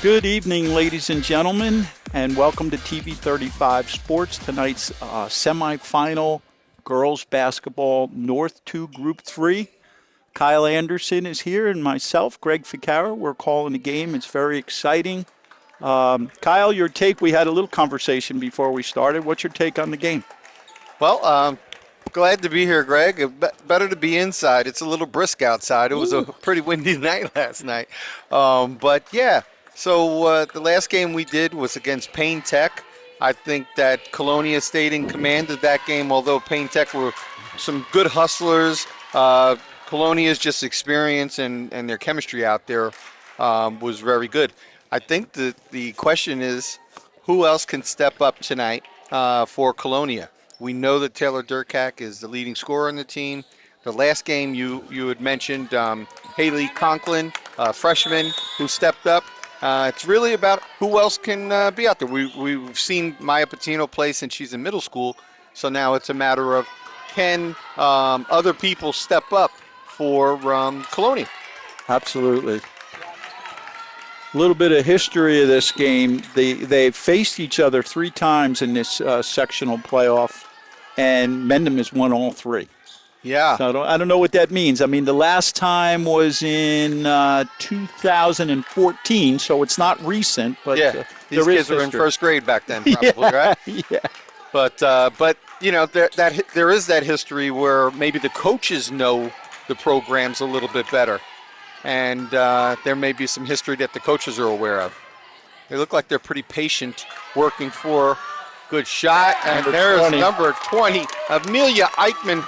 Good evening, ladies and gentlemen, and welcome to TV 35 Sports. Tonight's semifinal girls basketball North 2 Group 3. Kyle Anderson is here, and myself, Greg Ficara. We're calling the game. It's very exciting. Kyle, your take, we had a little conversation before we started. What's your take on the game? Well, glad to be here, Greg. Better to be inside. It's a little brisk outside. It was a pretty windy night last night. But, yeah, so the last game we did was against Payne Tech. I think that Colonia stayed in command of that game, although Payne Tech were some good hustlers. Colonia's just experience and their chemistry out there was very good. I think the question is, who else can step up tonight for Colonia? We know that Taylor Durkak is the leading scorer on the team. The last game you had mentioned, Haley Conklin, freshman, who stepped up. It's really about who else can be out there. We've seen Maya Patino play since she's in middle school, so now it's a matter of can other people step up for Colonia? Absolutely. A little bit of history of this game. They've faced each other 3 times in this sectional playoff, and Mendham has won all 3. Yeah. So I don't know what that means. I mean, the last time was in 2014, so it's not recent. But yeah, these kids were in first grade back then, probably, yeah, right? Yeah. But you know, there is that history where maybe the coaches know the programs a little bit better, and there may be some history that the coaches are aware of. They look like they're pretty patient, working for good shot, and there's number 20, Amelia Eichmann.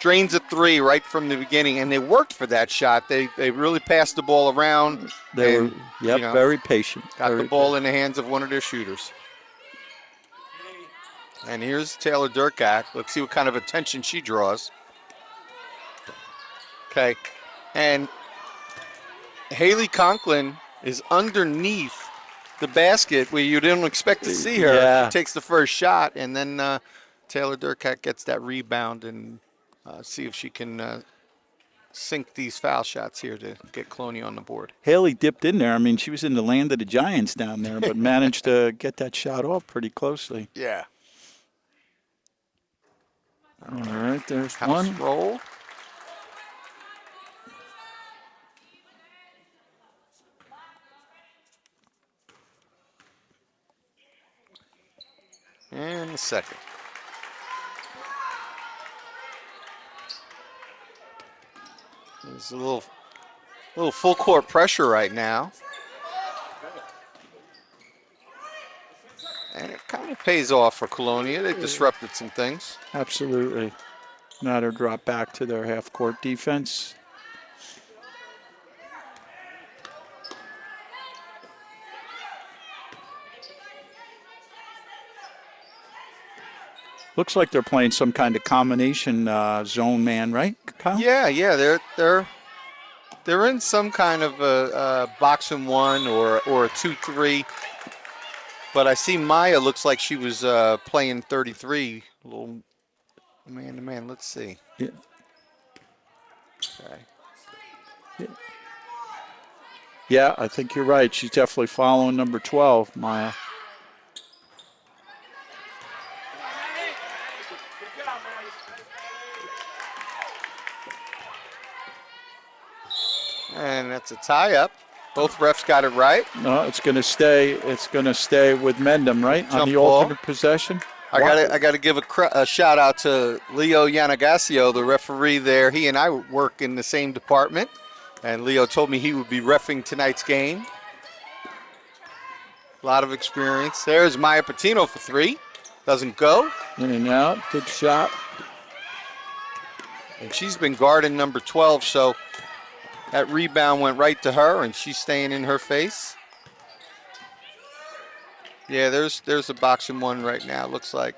Drains a 3 right from the beginning, and they worked for that shot. They really passed the ball around. They were very patient. Got the ball in the hands of one of their shooters. And here's Taylor Durkak. Let's see what kind of attention she draws. Okay, and Haley Conklin is underneath the basket where you didn't expect to see her. Yeah. She takes the first shot, and then Taylor Durkak gets that rebound and see if she can sink these foul shots here to get Colonia on the board. Haley dipped in there. I mean, she was in the land of the Giants down there, but managed to get that shot off pretty closely. Yeah. All right, there's House one. Roll. And the second. There's a little full court pressure right now. And it kind of pays off for Colonia. They disrupted some things. Absolutely. Now they'll drop back to their half-court defense. Looks like they're playing some kind of combination zone man, right, Kyle? Yeah, they're in some kind of a box and one or a 2-3. But I see Maya looks like she was playing 33, a little man to man. Let's see. Yeah. Okay. Yeah, I think you're right. She's definitely following number 12, Maya. And that's a tie-up. Both refs got it right. No, it's going to stay. It's going to stay with Mendham, right, on the ball. alternate possession. I got to give a shout out to Leo Yanagasio, the referee there. He and I work in the same department, and Leo told me he would be reffing tonight's game. A lot of experience. There's Maya Patino for 3. Doesn't go. In and out. Good shot. And she's been guarding number 12, so that rebound went right to her, and she's staying in her face. Yeah, there's a box and one right now. Looks like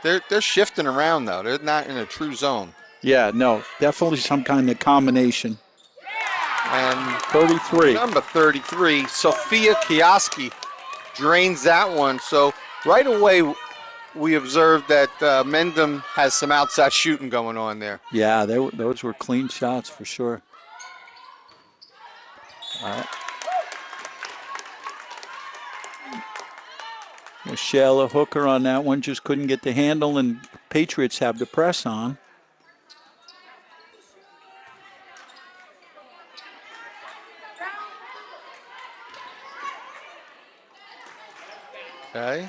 they're shifting around though. They're not in a true zone. Yeah, no, definitely some kind of combination. And 33. Number 33, Sophia Kioski drains that one. So right away we observed that Mendham has some outside shooting going on there. Yeah, those were clean shots for sure. Shayla Hooker on that one just couldn't get the handle, and Patriots have the press on. Okay.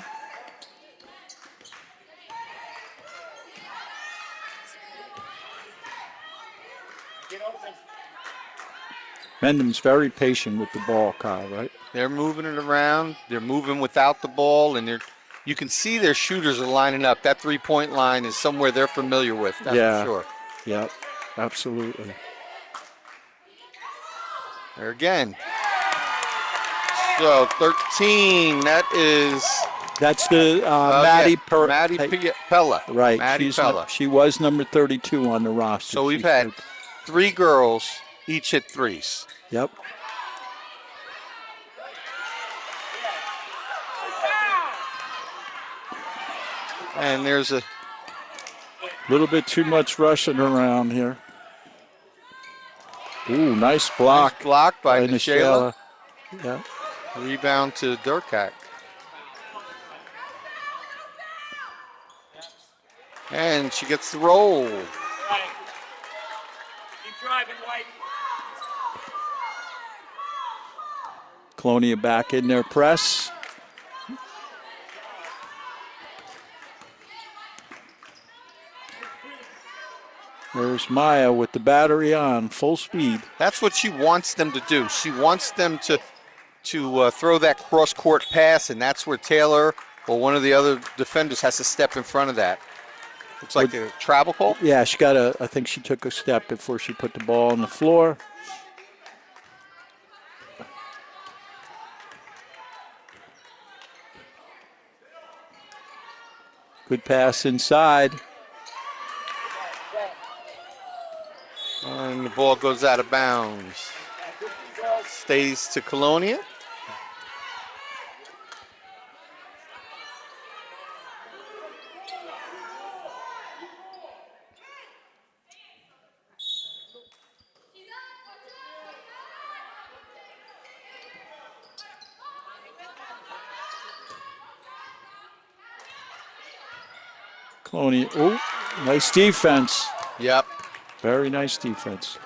Mendham's very patient with the ball, Kyle, right? They're moving it around. They're moving without the ball, and you can see their shooters are lining up. That three-point line is somewhere they're familiar with, that's for sure. Yep, absolutely. There again. So 13, That's the Maddie Pella. Right. Maddie Pella. She was number 32 on the roster. So we've had 3 girls each hit threes. Yep. And there's a little bit too much rushing around here. Ooh, nice block. Nice block by Nishayla. Yeah. Rebound to Durkak. And she gets the roll. Keep driving, White. Colonia back in their press. There's Maya with the battery on, full speed. That's what she wants them to do. She wants them to throw that cross-court pass, and that's where Taylor or one of the other defenders has to step in front of that. Looks like a travel call. Yeah, I think she took a step before she put the ball on the floor. Good pass inside. And the ball goes out of bounds. Stays to Colonia. Colonia, oh, nice defense. Yep. Very nice defense.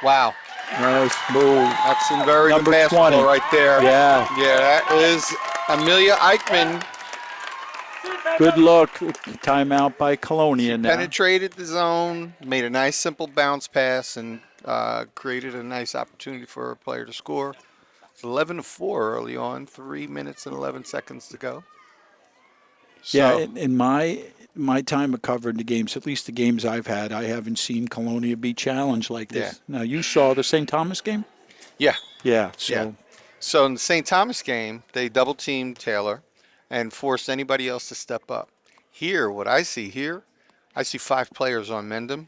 Wow. Nice move. That's some very Number good basketball 20. right there. Yeah. Yeah, that is Amelia Eichmann. Good look. Timeout by Colonia now. Penetrated the zone, made a nice simple bounce pass, and created a nice opportunity for a player to score. It's 11-4 early on, 3 minutes and 11 seconds to go. So, Yeah, in my time of covering the games, at least the games I've had, I haven't seen Colonia be challenged like this. Yeah. Now, you saw the St. Thomas game? Yeah. Yeah. So So in the St. Thomas game, they double-teamed Taylor and forced anybody else to step up. Here, what I see here, I see 5 players on Mendham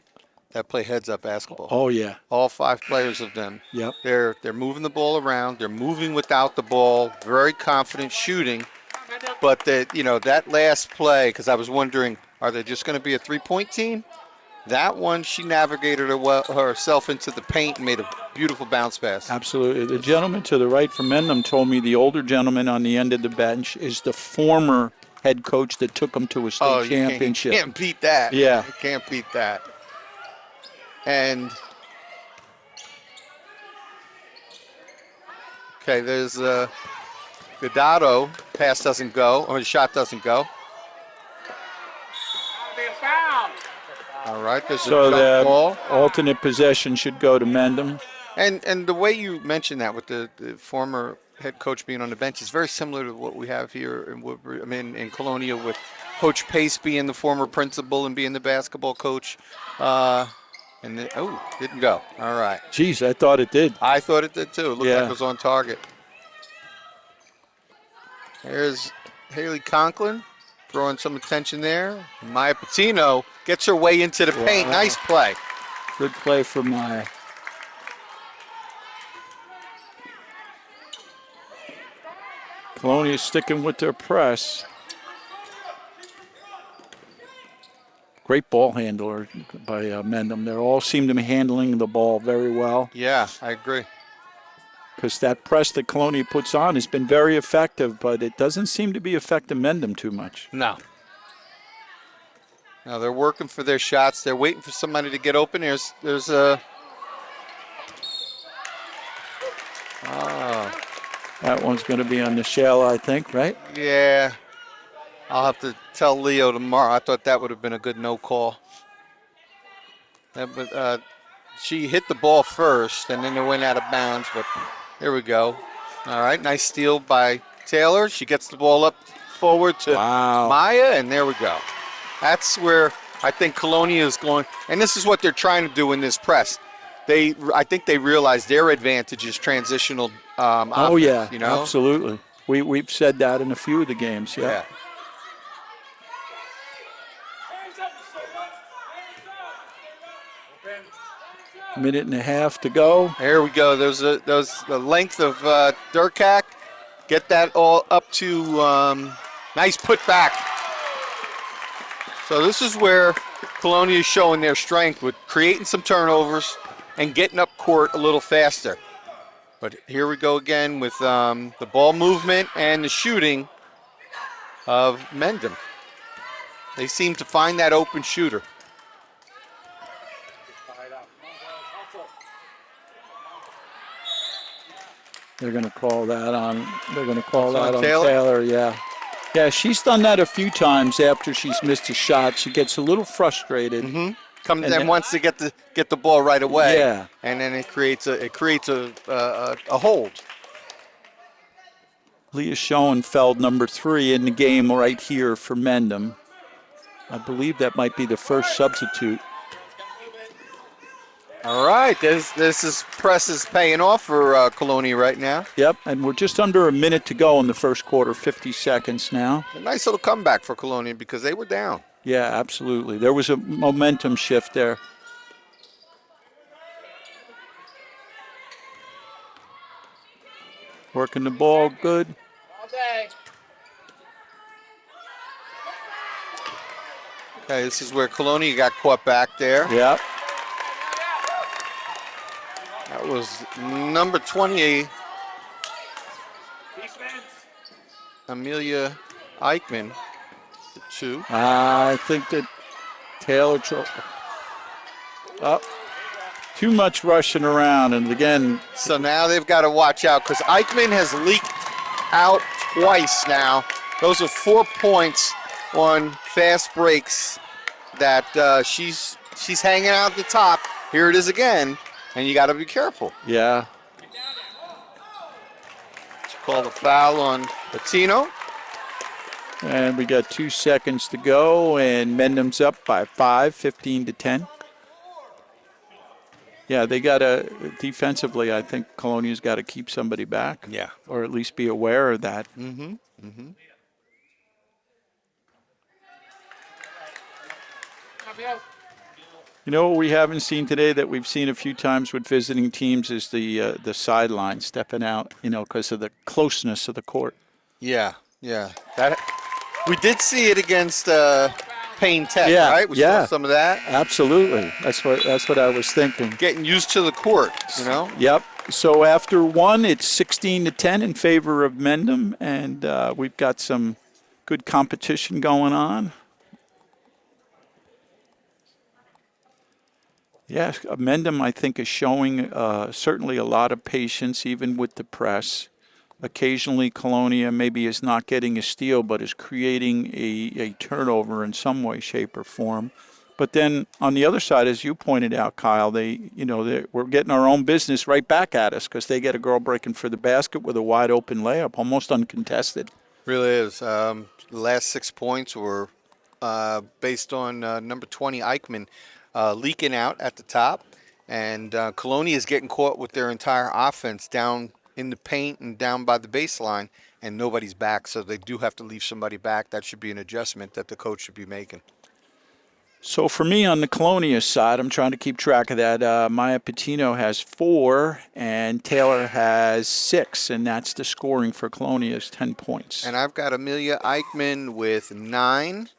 that play heads-up basketball. Oh, yeah. All 5 players of them. Yep. They're moving the ball around. They're moving without the ball. Very confident shooting. But that last play, because I was wondering, are they just going to be a 3-point team? That one, she navigated herself into the paint and made a beautiful bounce pass. Absolutely. The gentleman to the right from Mendham told me the older gentleman on the end of the bench is the former head coach that took them to a state championship. You can't beat that. Yeah. You can't beat that. And okay, there's Godado. Pass doesn't go, or the shot doesn't go. All right, there's a So jump the ball. alternate possession should go to Mendham. And the way you mentioned that with the former head coach being on the bench is very similar to what we have here in Woodbury. I mean, in Colonia with Coach Pace being the former principal and being the basketball coach. Didn't go. All right. Geez, I thought it did. I thought it did too. It looked Yeah. like it was on target. There's Haley Conklin throwing some attention there. Maya Patino gets her way into the paint. Wow. Nice play. Good play for Maya. Colonia sticking with their press. Great ball handler by Mendham. They all seem to be handling the ball very well. Yeah, I agree. because that press that Colonia puts on has been very effective, but it doesn't seem to be affecting Mendham too much. No. Now they're working for their shots. They're waiting for somebody to get open. There's a. That one's going to be on the shell, I think, right? Yeah. I'll have to tell Leo tomorrow. I thought that would have been a good no call. But she hit the ball first, and then it went out of bounds. But here we go. All right, nice steal by Taylor. She gets the ball up forward to Maya, and there we go. That's where I think Colonia is going. And this is what they're trying to do in this press. I think they realize their advantage is transitional offense, Oh, yeah, you know? absolutely. We've said that in a few of the games, yeah. Minute and a half to go. There we go. There's the length of Durkak. Get that all up to nice put back. So this is where Colonia is showing their strength with creating some turnovers and getting up court a little faster. But here we go again with the ball movement and the shooting of Mendham. They seem to find that open shooter. They're going to call that on. They're going to call that on Taylor? Taylor. Yeah, yeah. She's done that a few times after she's missed a shot. She gets a little frustrated. Mm-hmm. Comes and wants to get the ball right away. Yeah. And then it creates a hold. Leah Schoenfeld, number 3 in the game right here for Mendham. I believe that might be the first substitute. All right, this press is paying off for Colonia right now. Yep, and we're just under a minute to go in the first quarter, 50 seconds now. A nice little comeback for Colonia because they were down. Yeah, absolutely. There was a momentum shift there. Working the ball good. Okay, this is where Colonia got caught back there. Yep. That was number 20, Amelia Eichmann, the 2. I think that Taylor too much rushing around, and again. So now they've got to watch out because Eichmann has leaked out twice now. Those are 4 points on fast breaks that she's hanging out at the top. Here it is again, and you got to be careful. Yeah. Call the foul on Patino. And we got 2 seconds to go, and Mendham's up by 5, 15-10. Yeah, they got to, defensively, I think Colonia's got to keep somebody back. Yeah. Or at least be aware of that. Mm-hmm. Mm-hmm. You know what we haven't seen today that we've seen a few times with visiting teams is the sideline stepping out, because of the closeness of the court. Yeah, yeah. We did see it against Payne Tech, Yeah, right? We yeah. saw some of that. Absolutely. That's what I was thinking. Getting used to the court, Yep. So after 1, it's 16-10 in favor of Mendham, and we've got some good competition going on. Yes, Mendham, I think, is showing certainly a lot of patience, even with the press. Occasionally, Colonia maybe is not getting a steal, but is creating a turnover in some way, shape, or form. But then on the other side, as you pointed out, Kyle, we're getting our own business right back at us because they get a girl breaking for the basket with a wide open layup, almost uncontested. Really is. The last 6 points were based on number 20 Eichmann leaking out at the top, and Colonia is getting caught with their entire offense down in the paint and down by the baseline, and nobody's back, so they do have to leave somebody back. That should be an adjustment that the coach should be making. So for me on the Colonia side, I'm trying to keep track of that. Maya Patino has 4, and Taylor has 6, and that's the scoring for Colonia's 10 points. And I've got Amelia Eichmann with 9,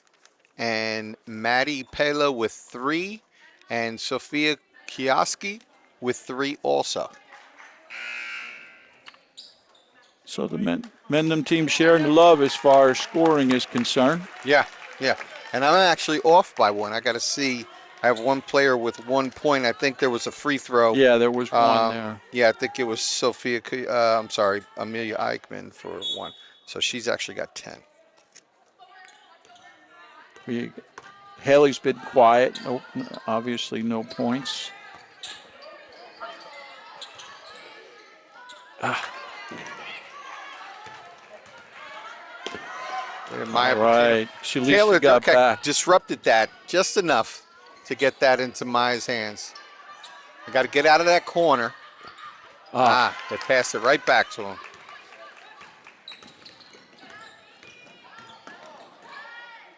and Maddie Pela with 3, and Sophia Kioski with 3 also. So the Mendham team sharing the love as far as scoring is concerned. Yeah, yeah. And I'm actually off by one. I got to see. I have one player with 1 point. I think there was a free throw. Yeah, there was one there. Yeah, I think it was Amelia Eichmann for one. So she's actually got 10. Haley's been quiet. Nope, obviously no points. All right. She Taylor got back. disrupted that just enough to get that into Maya's hands. I got to get out of that corner. They passed it right back to him.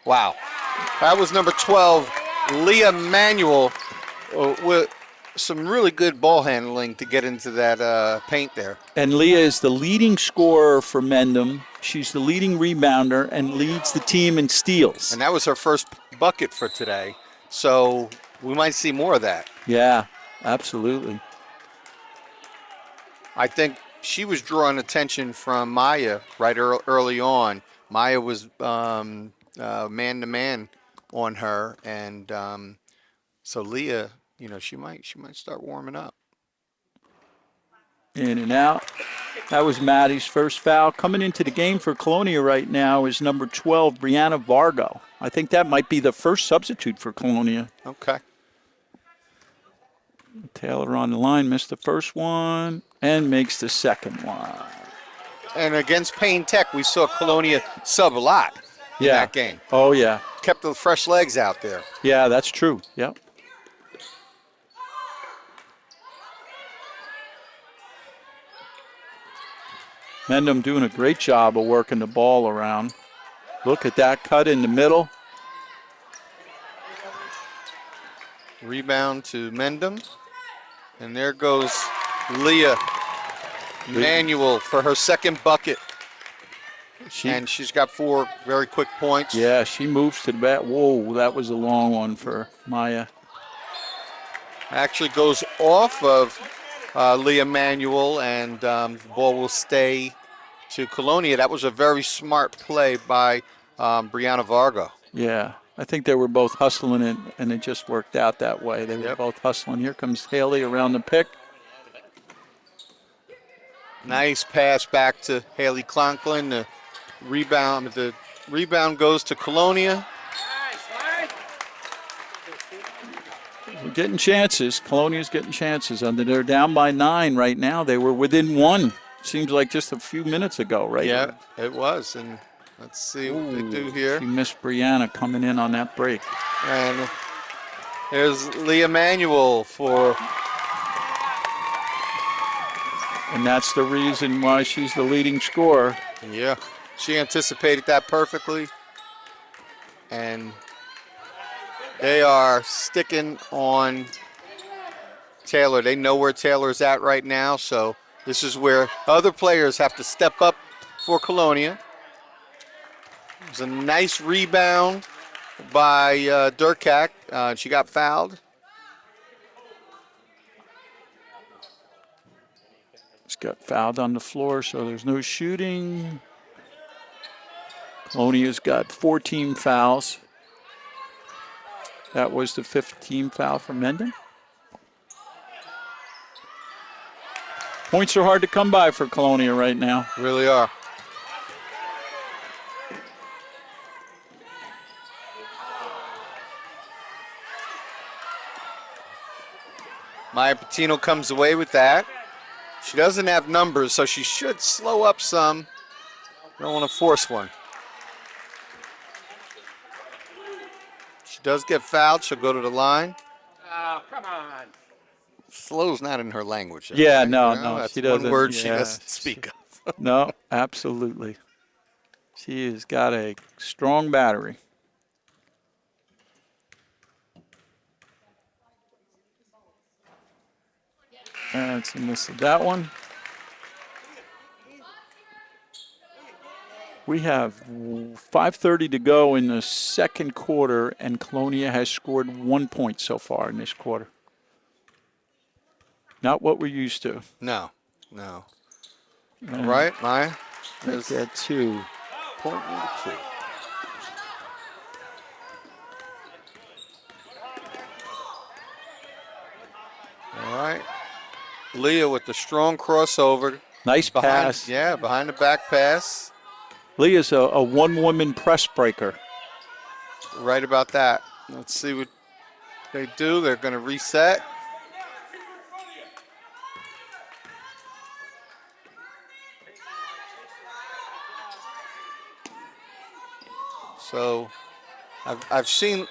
Wow. That was number 12, Leah Manuel, with some really good ball handling to get into that paint there. And Leah is the leading scorer for Mendham. She's the leading rebounder and leads the team in steals. And that was her first bucket for today. So we might see more of that. Yeah, absolutely. I think she was drawing attention from Maya right early on. Maya was man-to-man on her. And so Leah, she might start warming up. In and out. That was Maddie's first foul. Coming into the game for Colonia right now is number 12, Brianna Vargo. I think that might be the first substitute for Colonia. Okay. Taylor on the line, missed the first one and makes the second one. And against Payne Tech, we saw Colonia sub a lot in that game. Oh, yeah. Kept the fresh legs out there. Yeah, that's true. Yep. Mendham doing a great job of working the ball around. Look at that cut in the middle. Rebound to Mendham. And there goes Leah Manuel for her second bucket. And she's got 4 very quick points. Yeah, she moves to the bat. Whoa, that was a long one for Maya. Actually goes off of Leah Manuel, and the ball will stay to Colonia. That was a very smart play by Brianna Vargo. Yeah, I think they were both hustling it, and it just worked out that way. They were both hustling. Here comes Haley around the pick. Nice pass back to Haley Conklin. The rebound goes to Colonia. We're getting chances. Colonia's getting chances. They're down by 9 right now. They were within 1. Seems like just a few minutes ago, right? Yeah, it was. And let's see what they do here. She missed Brianna coming in on that break. And there's Leah Manuel for... And that's the reason why she's the leading scorer. Yeah, she anticipated that perfectly. And they are sticking on Taylor. They know where Taylor's at right now, so this is where other players have to step up for Colonia. It was a nice rebound by Durkak. She got fouled. Just got fouled on the floor, so there's no shooting. Colonia's got 14 fouls. That was the 15th foul for Mendham. Points are hard to come by for Colonia right now. Really are. Maya Patino comes away with that. She doesn't have numbers, so she should slow up some. Don't want to force one. She does get fouled. She'll go to the line. Oh, come on. Slow's not in her language. Yeah, no, that's she doesn't. one word she doesn't speak of. No, absolutely. She has got a strong battery. That's a miss of that one. We have 5:30 to go in the second quarter, and Colonia has scored 1 point so far in this quarter. Not what we're used to. No. All right, Maya. Make that 2. Point number 2. All right. Leah with the strong crossover. Nice pass. Behind the back pass. Leah's a one-woman press breaker. Right about that. Let's see what they do. They're going to reset. So I've seen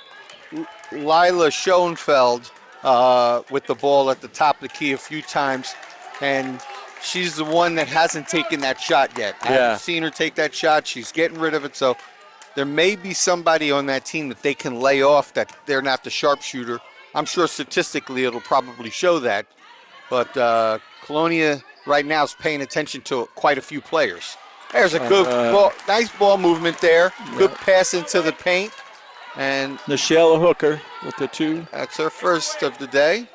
Lila Schoenfeld with the ball at the top of the key a few times, and she's the one that hasn't taken that shot yet. I haven't seen her take that shot. She's getting rid of it. So there may be somebody on that team that they can lay off that they're not the sharpshooter. I'm sure statistically it'll probably show that. But Colonia right now is paying attention to quite a few players. There's a good ball, nice ball movement there. Good pass into the paint. And Nichelle Hooker with the 2. that's her first of the day.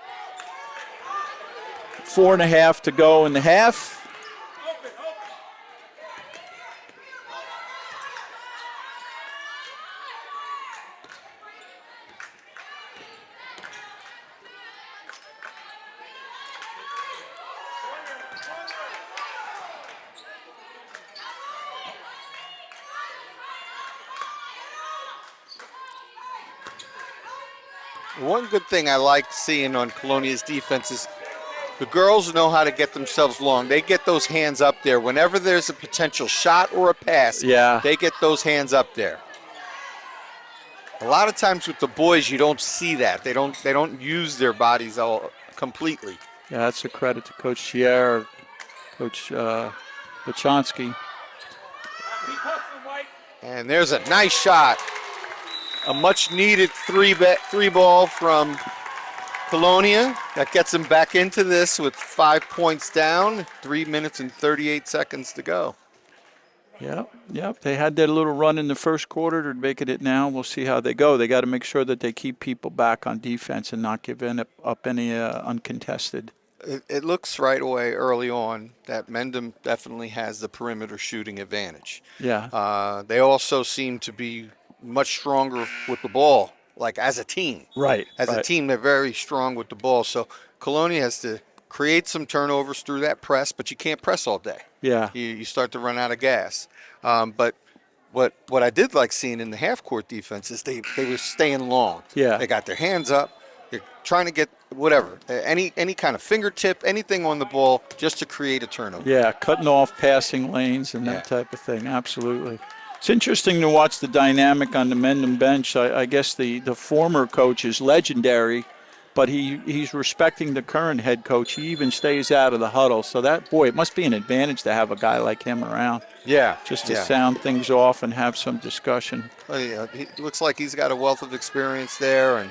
4.5 to go in the half. One good thing I like seeing on Colonia's defense is the girls know how to get themselves long. They get those hands up there. Whenever there's a potential shot or a pass, they get those hands up there. A lot of times with the boys, you don't see that. They don't use their bodies all completely. Yeah, that's a credit to Coach Chier, Coach Bachonsky. And there's a nice shot. A much-needed three ball from Colonia. That gets them back into this with 5 points down, 3 minutes and 38 seconds to go. Yep. They had that little run in the first quarter. They're making it now. We'll see how they go. They got to make sure that they keep people back on defense and not give up any uncontested. It looks right away early on that Mendham definitely has the perimeter shooting advantage. Yeah. They also seem to be much stronger with the ball, like as a team. Right. As a team, they're very strong with the ball. So Colonia has to create some turnovers through that press, but you can't press all day. Yeah. You start to run out of gas. But what I did like seeing in the half-court defense is they were staying long. Yeah. They got their hands up. They're trying to get whatever, any kind of fingertip, anything on the ball just to create a turnover. Yeah, cutting off passing lanes and that type of thing. Absolutely. It's interesting to watch the dynamic on the Mendham bench. I guess the former coach is legendary, but he's respecting the current head coach. He even stays out of the huddle. So it must be an advantage to have a guy like him around. Yeah. Just to sound things off and have some discussion. Well, yeah, he looks like he's got a wealth of experience there, and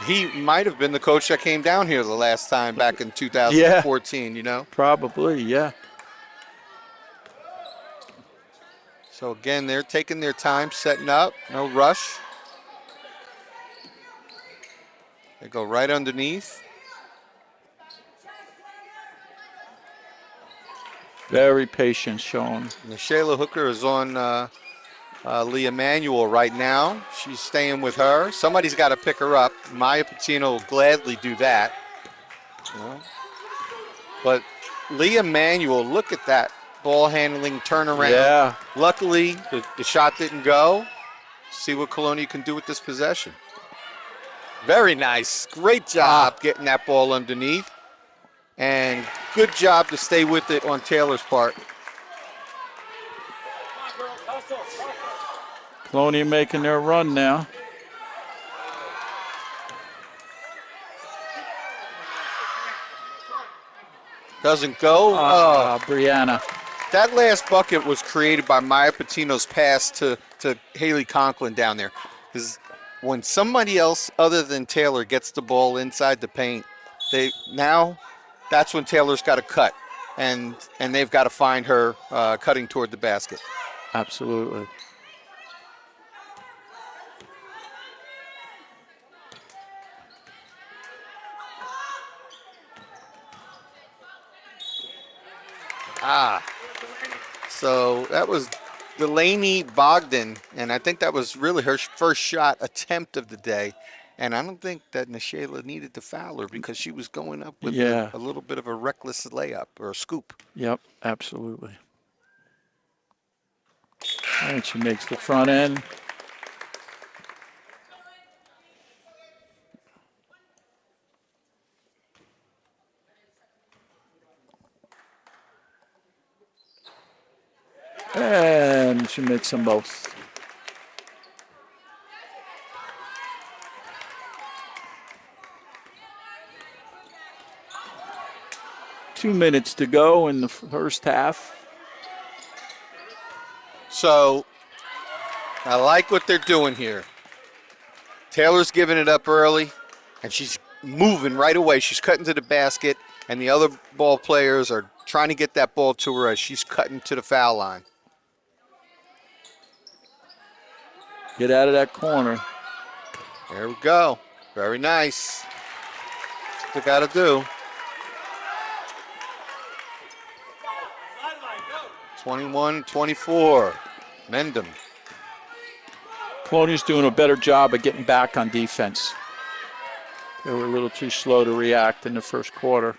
he might have been the coach that came down here the last time back in 2014, you know? Probably, yeah. So, again, they're taking their time, setting up, no rush. They go right underneath. Very patient shown. Shayla Hooker is on Leah Manuel right now. She's staying with her. Somebody's got to pick her up. Maya Patino will gladly do that. You know? But Leah Manuel, look at that ball handling turnaround. Yeah. Luckily, the shot didn't go. See what Colonia can do with this possession. Very nice. Great job getting that ball underneath. And good job to stay with it on Taylor's part. Colonia making their run now. Doesn't go. Brianna. That last bucket was created by Maya Patino's pass to Haley Conklin down there. Because when somebody else other than Taylor gets the ball inside the paint, that's when Taylor's got to cut. And they've got to find her cutting toward the basket. Absolutely. So that was Delaney Bogdan, and I think that was really her first shot attempt of the day. And I don't think that Nashayla needed to foul her because she was going up with Yeah. a little bit of a reckless layup or a scoop. Yep, absolutely. And she makes the front end. And she makes them both. Two minutes to go in the first half. So I like what they're doing here. Taylor's giving it up early, and she's moving right away. She's cutting to the basket, and the other ball players are trying to get that ball to her as she's cutting to the foul line. Get out of that corner. There we go. Very nice. That's what they got to do. 21-24. Mendham. Colonia's doing a better job of getting back on defense. They were a little too slow to react in the first quarter.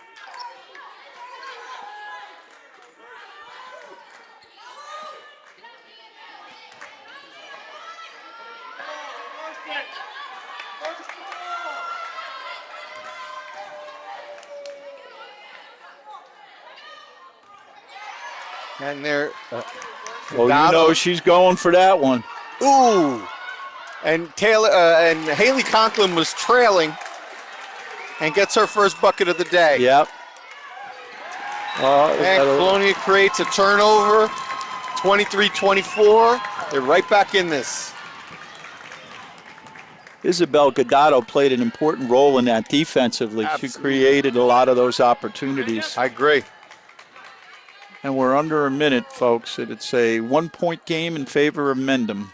And they're Well, you know she's going for that one. ooh. And Taylor and Haley Conklin was trailing and gets her first bucket of the day. Yep. And Colonia creates a turnover, 23-24. They're right back in this. Isabel Gaddato played an important role in that defensively. Absolutely. She created a lot of those opportunities. I agree. And we're under a minute, folks. It's a 1-point game in favor of Mendham.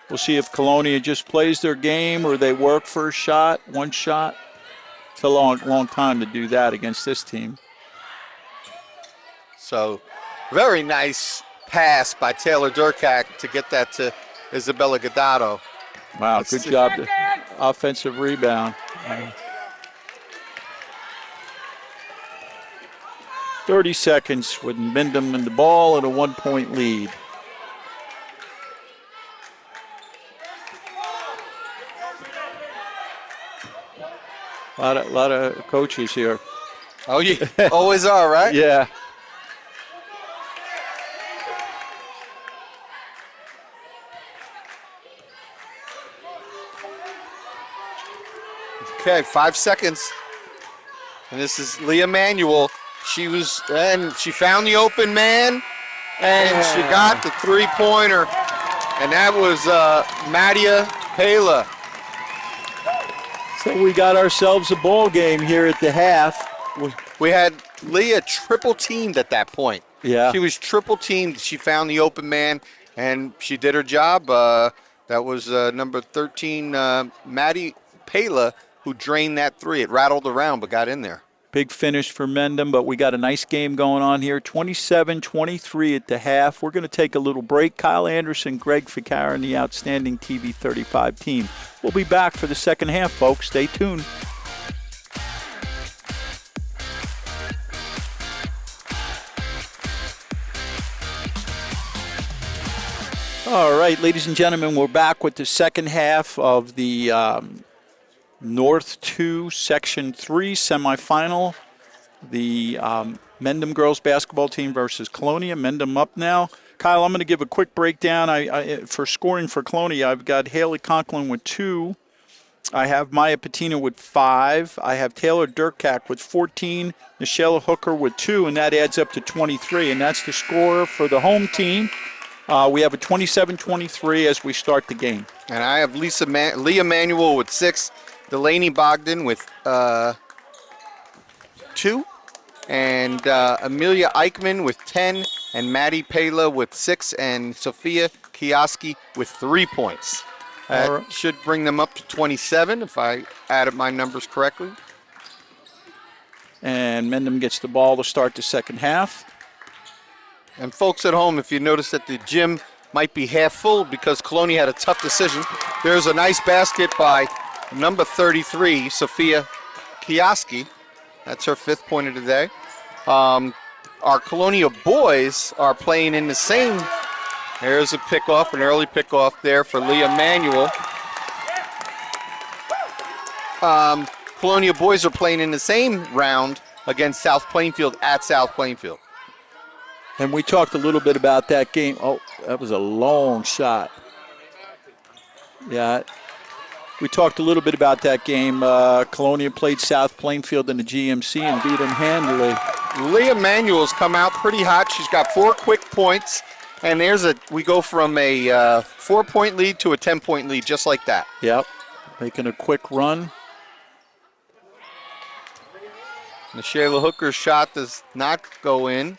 We'll see if Colonia just plays their game or they work for a shot, one shot. It's a long time to do that against this team. So, very nice pass by Taylor Durkak to get that to Isabella Gaddato. Wow, good job. Offensive rebound. 30 seconds with Mendham and the ball and a 1-point lead. A lot of coaches here. Oh, yeah. Always are, right? Yeah. Okay, 5 seconds. And this is Leah Manuel. She found the open man, and she got the three-pointer. And that was Madia Pela. So we got ourselves a ball game here at the half. We had Leah triple teamed at that point. Yeah. She was triple teamed. She found the open man, and she did her job. That was number 13, Maddie Pela, who drained that three. It rattled around, but got in there. Big finish for Mendham, but we got a nice game going on here. 27-23 at the half. We're going to take a little break. Kyle Anderson, Greg Ficara, and the outstanding TV 35 team. We'll be back for the second half, folks. Stay tuned. All right, ladies and gentlemen, we're back with the second half of the North 2 Section 3 semifinal. The Mendham girls basketball team versus Colonia. Mendham up now. Kyle, I'm going to give a quick breakdown. For scoring for Colonia, I've got Haley Conklin with 2. I have Maya Patina with 5. I have Taylor Durkak with 14. Michelle Hooker with 2, and that adds up to 23. And that's the score for the home team. We have a 27-23 as we start the game. And I have Leah Manuel with 6. Delaney Bogdan with 2, and Amelia Eichmann with 10, and Maddie Pela with 6, and Sophia Kioski with 3 points. That All right. should bring them up to 27 if I added my numbers correctly. And Mendham gets the ball to start the second half. And folks at home, if you notice that the gym might be half full because Colonia had a tough decision, there's a nice basket by number 33, Sophia Kioski. That's her 5th point of the day. Our Colonia boys are playing in the same. There's a pickoff, an early pickoff there for Leah Manuel. Colonia boys are playing in the same round against South Plainfield at South Plainfield. And we talked a little bit about that game. Oh, that was a long shot. Yeah. We talked a little bit about that game. Colonia played South Plainfield in the GMC and beat them handily. Leah Manuel's come out pretty hot. She's got 4 quick points. And we go from a 4-point lead to a 10-point lead, just like that. Yep. Making a quick run. Michaela Hooker's shot does not go in.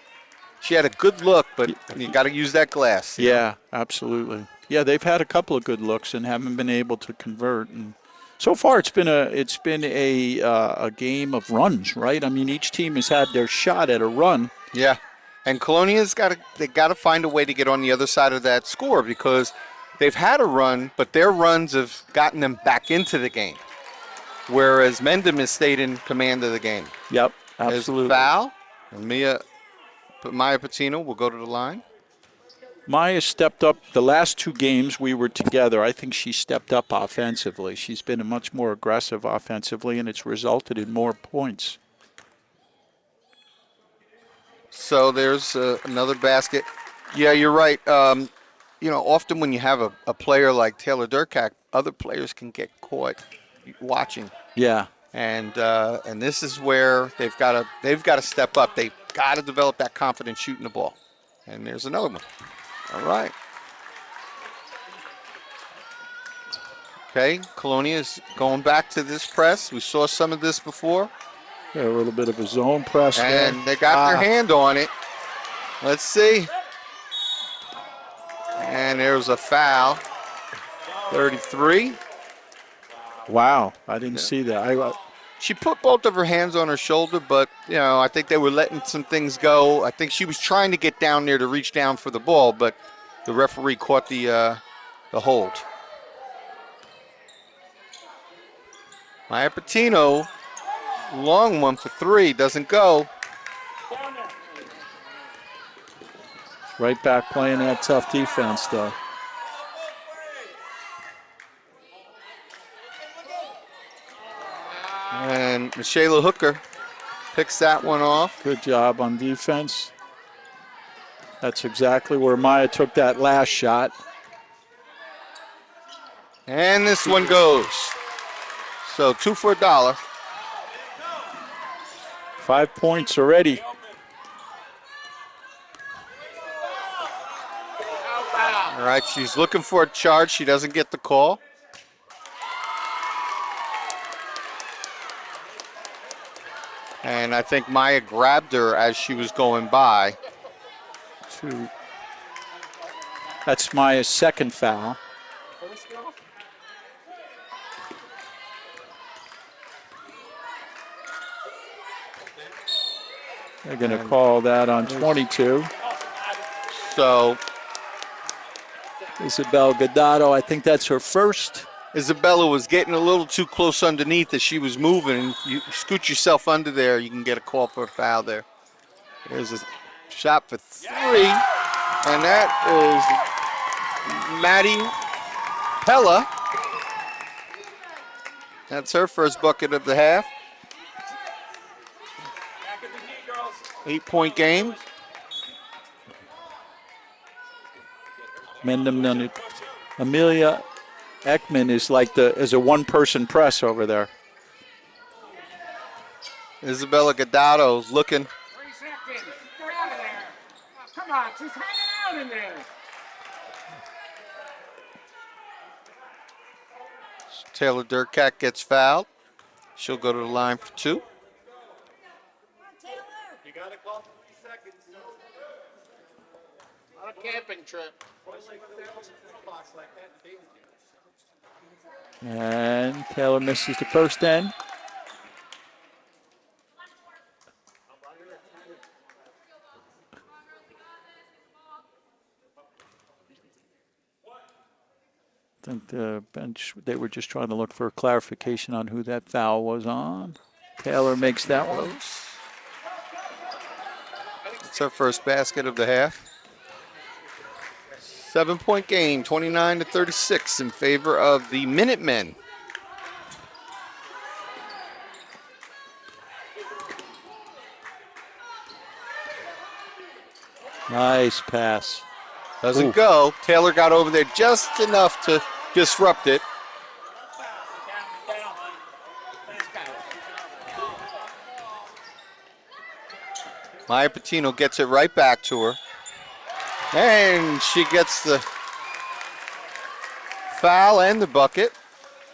She had a good look, but you got to use that glass. Yeah, absolutely. Yeah, they've had a couple of good looks and haven't been able to convert. And so far, it's been a game of runs, right? I mean, each team has had their shot at a run. Yeah, and Colonia's got to find a way to get on the other side of that score because they've had a run, but their runs have gotten them back into the game, whereas Mendham has stayed in command of the game. Yep, absolutely. There's a foul, and Maya Patino will go to the line. Maya stepped up the last 2 games we were together. I think she stepped up offensively. She's been much more aggressive offensively, and it's resulted in more points. So there's another basket. Yeah, you're right. Often when you have a player like Taylor Durkak, other players can get caught watching. Yeah. And this is where they've got to step up. They've got to develop that confidence shooting the ball. And there's another one. All right. Okay, Colonia is going back to this press. We saw some of this before. Yeah, a little bit of a zone press and there. They got their hand on it. Let's see. And there's a foul. 33. Wow, I didn't see that. She put both of her hands on her shoulder, but, I think they were letting some things go. I think she was trying to get down there to reach down for the ball, but the referee caught the hold. Maya Patino, long one for 3, doesn't go. Right back playing that tough defense, though. And Michaela Hooker picks that one off. Good job on defense. That's exactly where Maya took that last shot. And this one goes. So 2 for $1. 5 points already. All right, she's looking for a charge. She doesn't get the call. And I think Maya grabbed her as she was going by. That's Maya's second foul. They're going to call that on 22. So Isabel Gaddato, I think that's her first. Isabella was getting a little too close underneath as she was moving. You scoot yourself under there, you can get a call for a foul there. There's a shot for 3, and that is Maddie Pella. That's her first bucket of the half. 8-point game. Mendham done it. Amelia Ekman is a one-person press over there. Isabella Gaddato's looking. 3 seconds. Get out of there. Come on, just hang out in there. Taylor Durkak gets fouled. She'll go to the line for 2. You got to call 3 seconds. On a camping trip. And Taylor misses the first end. I think the bench, they were just trying to look for clarification on who that foul was on. Taylor makes that one. It's our first basket of the half. 7-point game, 29-36 in favor of the Minutemen. Nice pass. Doesn't go. Taylor got over there just enough to disrupt it. Maya Patino gets it right back to her. And she gets the foul and the bucket.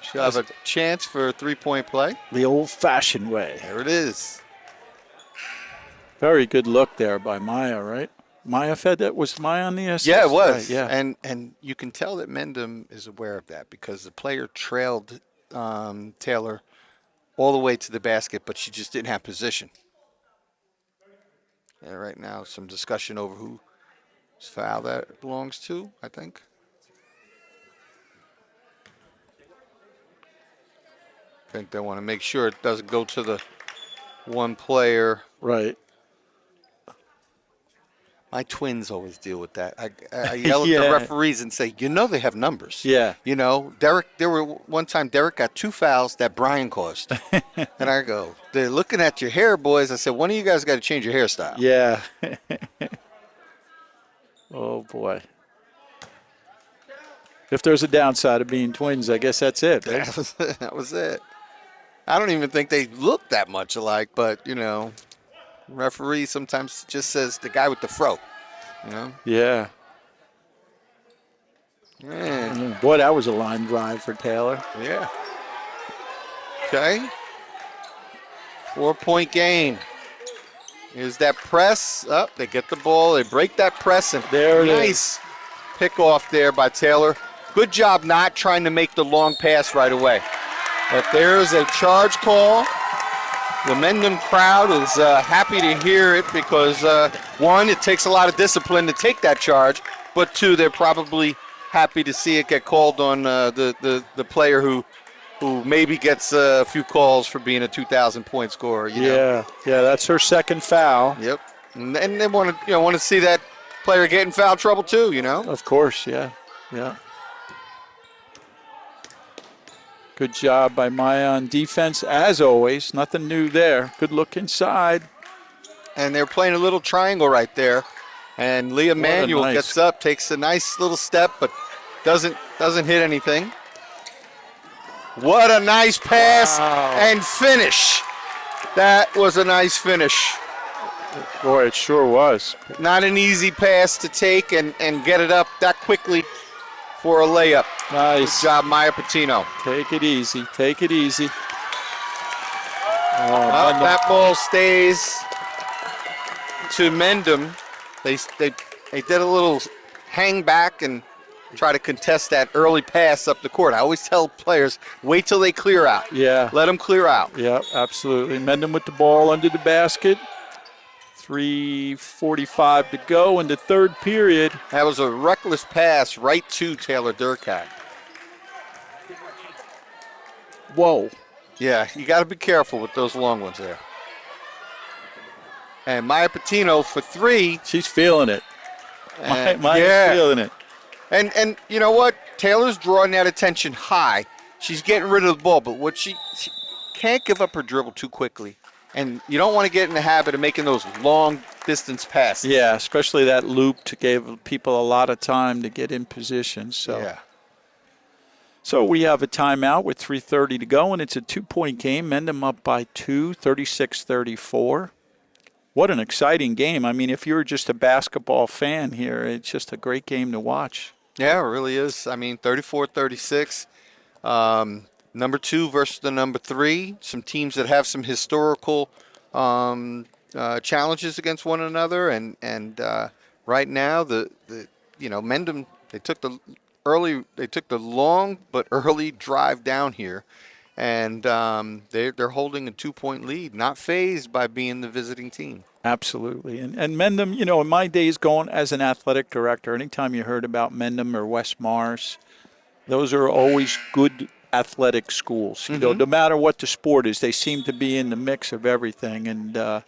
She'll have a chance for a three-point play. The old-fashioned way. There it is. Very good look there by Maya, right? Maya fed that. Was Maya on the assist? Yeah, it was. Right, yeah. And you can tell that Mendham is aware of that because the player trailed Taylor all the way to the basket, but she just didn't have position. Yeah, right now, some discussion over whose foul that belongs to, I think. I think they want to make sure it doesn't go to the one player. Right. My twins always deal with that. I yell at Yeah. the referees and say, you know they have numbers. Yeah. You know, one time Derek got 2 fouls that Brian caused. And I go, they're looking at your hair, boys. I said, one of you guys got to change your hairstyle. Yeah. Oh, boy. If there's a downside of being twins, I guess that's it. Right? That was it. I don't even think they look that much alike, but, you know, referee sometimes just says the guy with the fro, you know? Yeah. Yeah. Boy, that was a line drive for Taylor. Yeah. Okay. 4-point game. Here's that press. Up, they get the ball. They break that press. And There it nice pick off there by Taylor. Good job not trying to make the long pass right away. But there's a charge call. The Mendham crowd is happy to hear it because, one, it takes a lot of discipline to take that charge, but two, they're probably happy to see it get called on the player who maybe gets a few calls for being a 2,000-point scorer. You know? Yeah, that's her second foul. Yep, and they want to see that player get in foul trouble too. You know. Of course, yeah. Good job by Maya on defense, as always. Nothing new there. Good look inside. And they're playing a little triangle right there. And Leah Manuel gets up, takes a nice little step, but doesn't hit anything. What a nice pass and finish. That was a nice finish. Boy, it sure was. Not an easy pass to take and get it up that quickly for a layup. Nice. Good job, Maya Patino. Take it easy. Take it easy. That ball stays to Mendham. They did a little hang back and try to contest that early pass up the court. I always tell players, wait till they clear out. Yeah. Let them clear out. Yeah, absolutely. Mendham with the ball under the basket. 3:45 to go in the third period. That was a reckless pass right to Taylor Durkat. Whoa. Yeah, you got to be careful with those long ones there. And Maya Patino for 3. She's feeling it. Maya's yeah. feeling it. And you know what? Taylor's drawing that attention high. She's getting rid of the ball, but what she can't give up her dribble too quickly. And you don't want to get in the habit of making those long distance passes. Yeah, especially that loop gave people a lot of time to get in position. So. Yeah. So we have a timeout with 3:30 to go, and it's a 2-point game. Mendham up by 2, 36-34. What an exciting game. I mean, if you're just a basketball fan here, it's just a great game to watch. Yeah, it really is. I mean, 34-36. Number 2 versus the number 3. Some teams that have some historical challenges against one another, and right now the Mendham they took the long but early drive down here, and they're holding a 2-point lead, not fazed by being the visiting team. Absolutely. And Mendham, in my days going as an athletic director, anytime you heard about Mendham or West Mars, Those are always good athletic schools. You know, no matter what the sport is, they seem to be in the mix of everything. And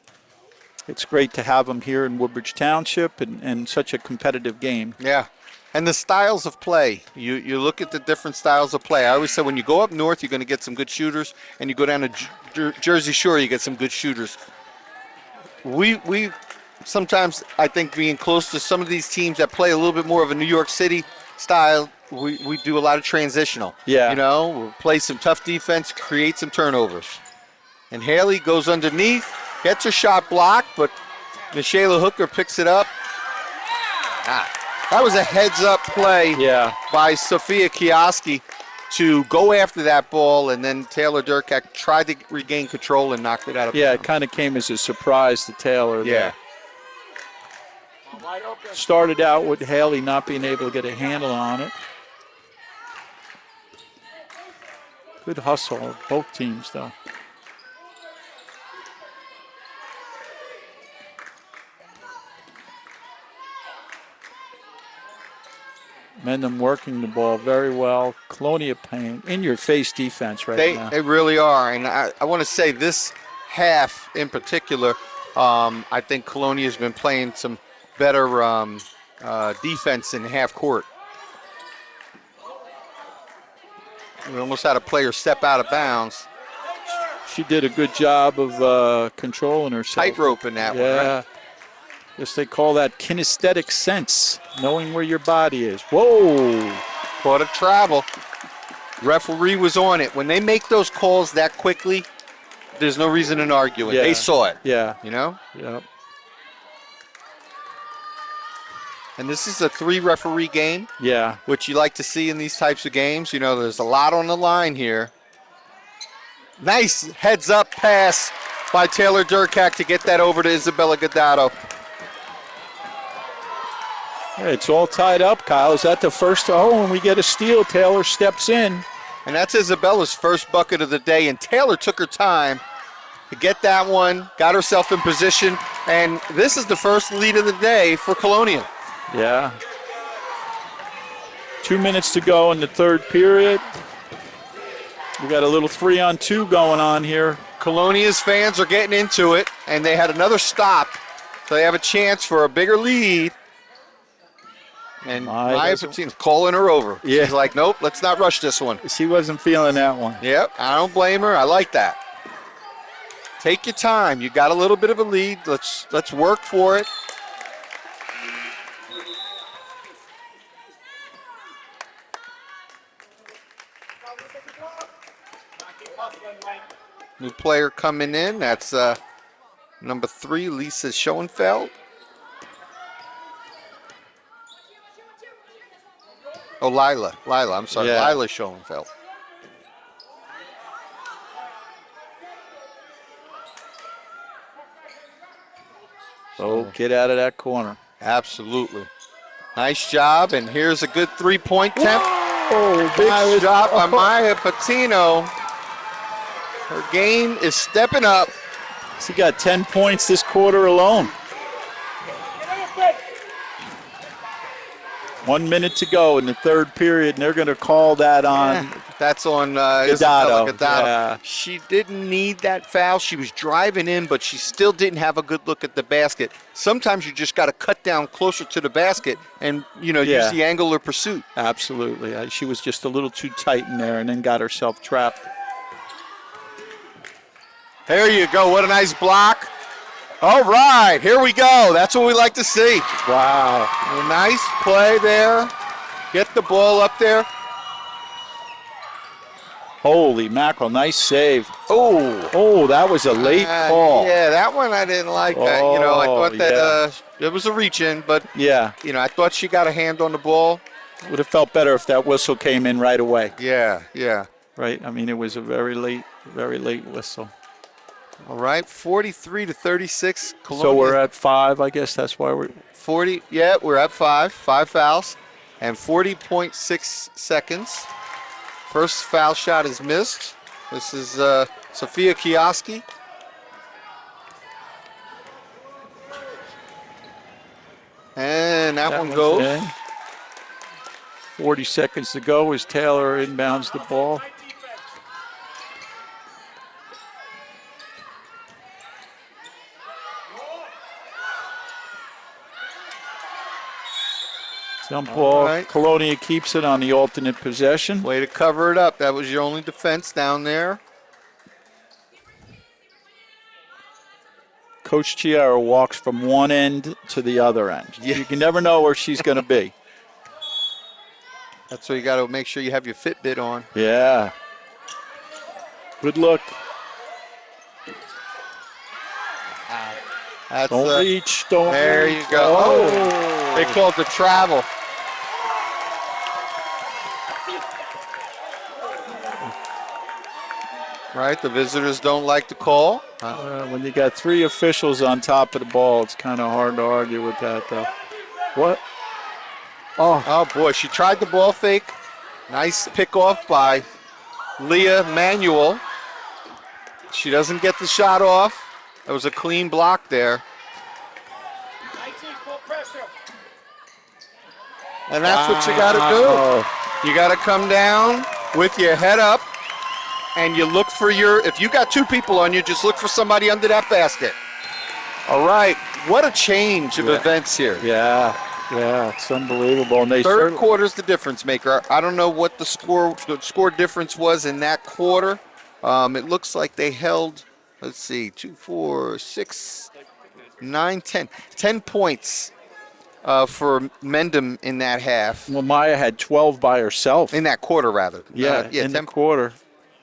it's great to have them here in Woodbridge Township and such a competitive game. Yeah. And the styles of play. You look at the different styles of play. I always say when you go up north, you're going to get some good shooters, and you go down to Jersey Shore, you get some good shooters. We sometimes, I think, being close to some of these teams that play a little bit more of a New York City style, we do a lot of transitional. Yeah. You know, we'll play some tough defense, create some turnovers. And Haley goes underneath, gets her shot blocked, but Michaela Hooker picks it up. That was a heads-up play by Sophia Kioski to go after that ball, and then Taylor Durkak tried to regain control and knocked it out of bounds. Yeah, it kind of came as a surprise to Taylor. Yeah. Started out with Haley not being able to get a handle on it. Good hustle of both teams, though. Mendham working the ball very well. Colonia playing in-your-face defense right now. They really are, and I want to say this half in particular, I think Colonia has been playing some better defense in half court. We almost had a player step out of bounds. She did a good job of controlling herself. Tightrope in that one, right? Guess they call that kinesthetic sense, knowing where your body is. Whoa! Caught a travel. Referee was on it. When they make those calls that quickly, there's no reason in arguing. Yeah. They saw it. Yeah. You know? Yep. And this is a 3-referee game. Yeah. Which you like to see in these types of games. You know, there's a lot on the line here. Nice heads-up pass by Taylor Durkak to get that over to Isabella Gaddato. Hey, it's all tied up, Kyle. Is that the first? Oh, and we get a steal. Taylor steps in. And that's Isabella's first bucket of the day. And Taylor took her time to get that one, got herself in position. And this is the first lead of the day for Colonia. Yeah. 2 minutes to go in the third period. We got a little 3-on-2 going on here. Colonia's fans are getting into it, and they had another stop, so they have a chance for a bigger lead. And Maya Patino's calling her over. Yeah. She's like, nope, let's not rush this one. She wasn't feeling that one. Yep, I don't blame her. I like that. Take your time. You got a little bit of a lead. Let's work for it. New player coming in. That's number 3, Lisa Schoenfeld. Oh, Lila, I'm sorry, Yeah. Lila Schoenfeld. Oh, get out of that corner. Absolutely. Nice job, and here's a good 3-point attempt. Oh, Big job by Maya Patino. Her game is stepping up. She got 10 points this quarter alone. 1 minute to go in the third period, and they're going to call that on. That's on Isabella Gaddato. Yeah. She didn't need that foul. She was driving in, but she still didn't have a good look at the basket. Sometimes you just got to cut down closer to the basket and, use the angle of pursuit. Absolutely. She was just a little too tight in there and then got herself trapped. There you go. What a nice block. All right, here we go. That's what we like to see. Wow. A nice play there. Get the ball up there. Holy mackerel, nice save. Oh. Oh, that was a late call. Yeah, that one I didn't like. That. I thought that it was a reach in, but yeah, I thought she got a hand on the ball. Would have felt better if that whistle came in right away. Yeah. Right? I mean, it was a very late whistle. All right, 43-36. Colonia. So we're at 5, I guess that's why we're 40. Yeah, we're at 5 fouls, and 40.6 seconds. First foul shot is missed. This is Sophia Kioski. And that one goes. in. 40 seconds to go as Taylor inbounds the ball. Jump ball. right. Colonia keeps it on the alternate possession. Way to cover it up. That was your only defense down there. Coach Chiara walks from one end to the other end. Yeah. You can never know where she's going to be. That's why you got to make sure you have your Fitbit on. Yeah. Good look. That's Don't reach. Don't There reach. you go. Oh, they called the travel. Right, the visitors don't like to call. When you got 3 officials on top of the ball, it's kind of hard to argue with that, though. What? Oh, boy, she tried the ball fake. Nice pick off by Leah Manuel. She doesn't get the shot off. That was a clean block there. 19, full pressure. And that's what you got to do. You got to come down with your head up, and you look for if you got 2 people on you, just look for somebody under that basket. All right, what a change of events here. Yeah, it's unbelievable. And they Third quarter's the difference maker. I don't know what the score difference was in that quarter. It looks like they held, let's see, 2, 4, 6, 9, 10. 10 points for Mendham in that half. Well, Maya had 12 by herself. In that quarter, rather. in 10, the quarter.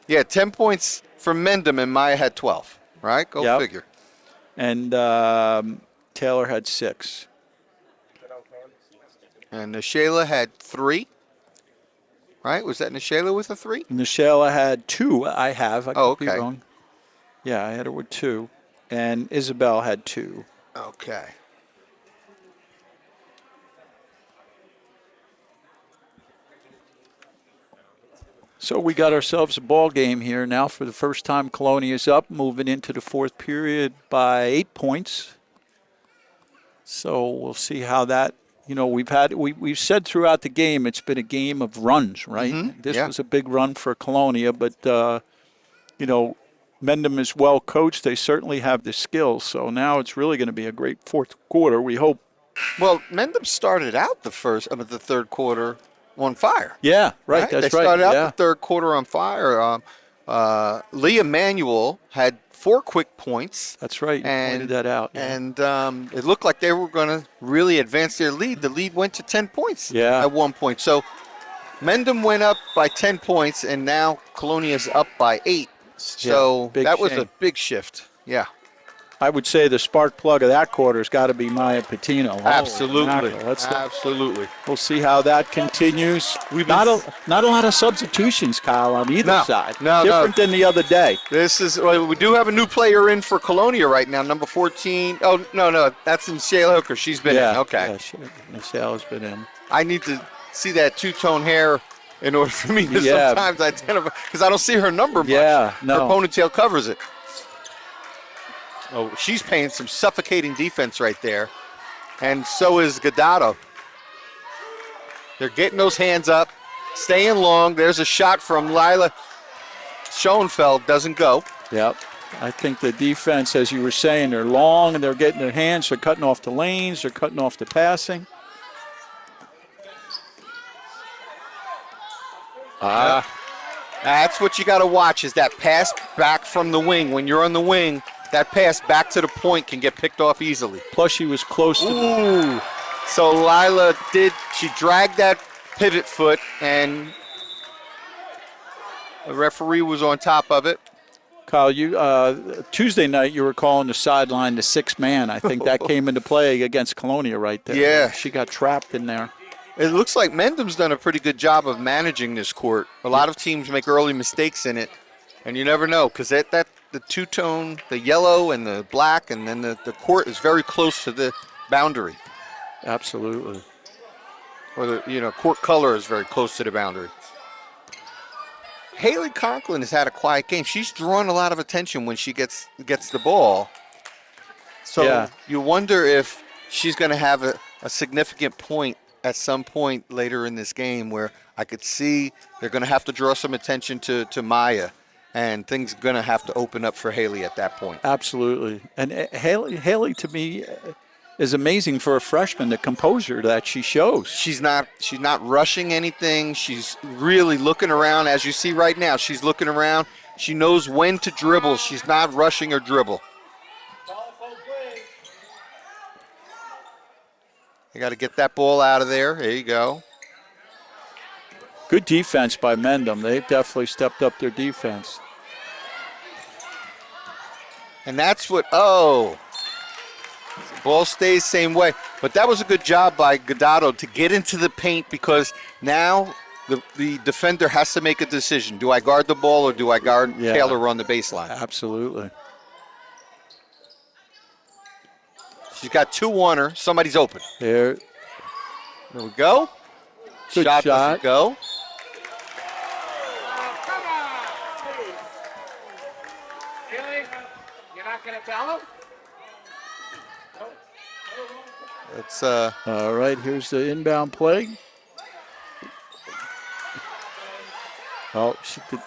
Yeah, 10 points for Mendham, and Maya had 12. Right? Go figure. And Taylor had 6. And Nashayla had 3. Right? Was that Nashayla with a 3? Nashayla had 2. I could be okay. wrong. Yeah, I had her with 2. And Isabel had 2. Okay. So we got ourselves a ball game here now. For the first time, Colonia's up, moving into the 4th period by 8 points. So we'll see how that. We've said throughout the game it's been a game of runs, right? Mm-hmm. This was a big run for Colonia, but Mendham is well coached. They certainly have the skills. So now it's really going to be a great 4th quarter. We hope. Well, Mendham started out the third quarter on fire. Yeah, right. That's they right. started out the third quarter on fire. Leah Manuel had 4 quick points. That's right. You pointed that out. Yeah. And it looked like they were going to really advance their lead. The lead went to 10 points at one point. So Mendham went up by 10 points, and now Colonia's up by 8. So that was a big shift. Yeah. I would say the spark plug of that quarter has got to be Maya Patino. Absolutely. Absolutely. We'll see how that continues. Not a lot of substitutions, Kyle, on either side. Different than the other day. We do have a new player in for Colonia right now, number 14. Oh, no, that's in Shayla Hooker. She's been in. Okay. Yeah, Shayla's been in. I need to see that 2-tone hair in order for me to sometimes identify, because I don't see her number much. Yeah, no. Her ponytail covers it. Oh, she's paying some suffocating defense right there. And so is Gaddato. They're getting those hands up, staying long. There's a shot from Lila Schoenfeld. Doesn't go. Yep. I think the defense, as you were saying, they're long and they're getting their hands. They're cutting off the lanes. They're cutting off the passing. That's what you got to watch, is that pass back from the wing. When you're on the wing, that pass back to the point can get picked off easily. Plus, she was close to. Ooh. So Lila she dragged that pivot foot, and the referee was on top of it. Kyle, Tuesday night you were calling the sideline the 6th man. I think that came into play against Colonia right there. Yeah. She got trapped in there. It looks like Mendham's done a pretty good job of managing this court. A lot of teams make early mistakes in it, and you never know, because the two-tone, the yellow and the black, and then the court is very close to the boundary. Absolutely. Or the court color is very close to the boundary. Haley Conklin has had a quiet game. She's drawn a lot of attention when she gets the ball. So you wonder if she's going to have a significant point at some point later in this game where I could see they're going to have to draw some attention to Maya, and things are going to have to open up for Haley at that point. Absolutely. And Haley to me is amazing for a freshman, the composure that she shows. She's not rushing anything. She's really looking around, as you see right now. She's looking around. She knows when to dribble. She's not rushing her dribble. You got to get that ball out of there. There you go. Good defense by Mendham. They've definitely stepped up their defense. And that's what, the ball stays same way. But that was a good job by Godado to get into the paint, because now the defender has to make a decision. Do I guard the ball or do I guard Taylor on the baseline? Absolutely. She's got 2-1-er. Somebody's open. There we go. Good shot. Doesn't go. Come on. Really? You're not going to tell him? It's All right, here's the inbound play. Oh, she did.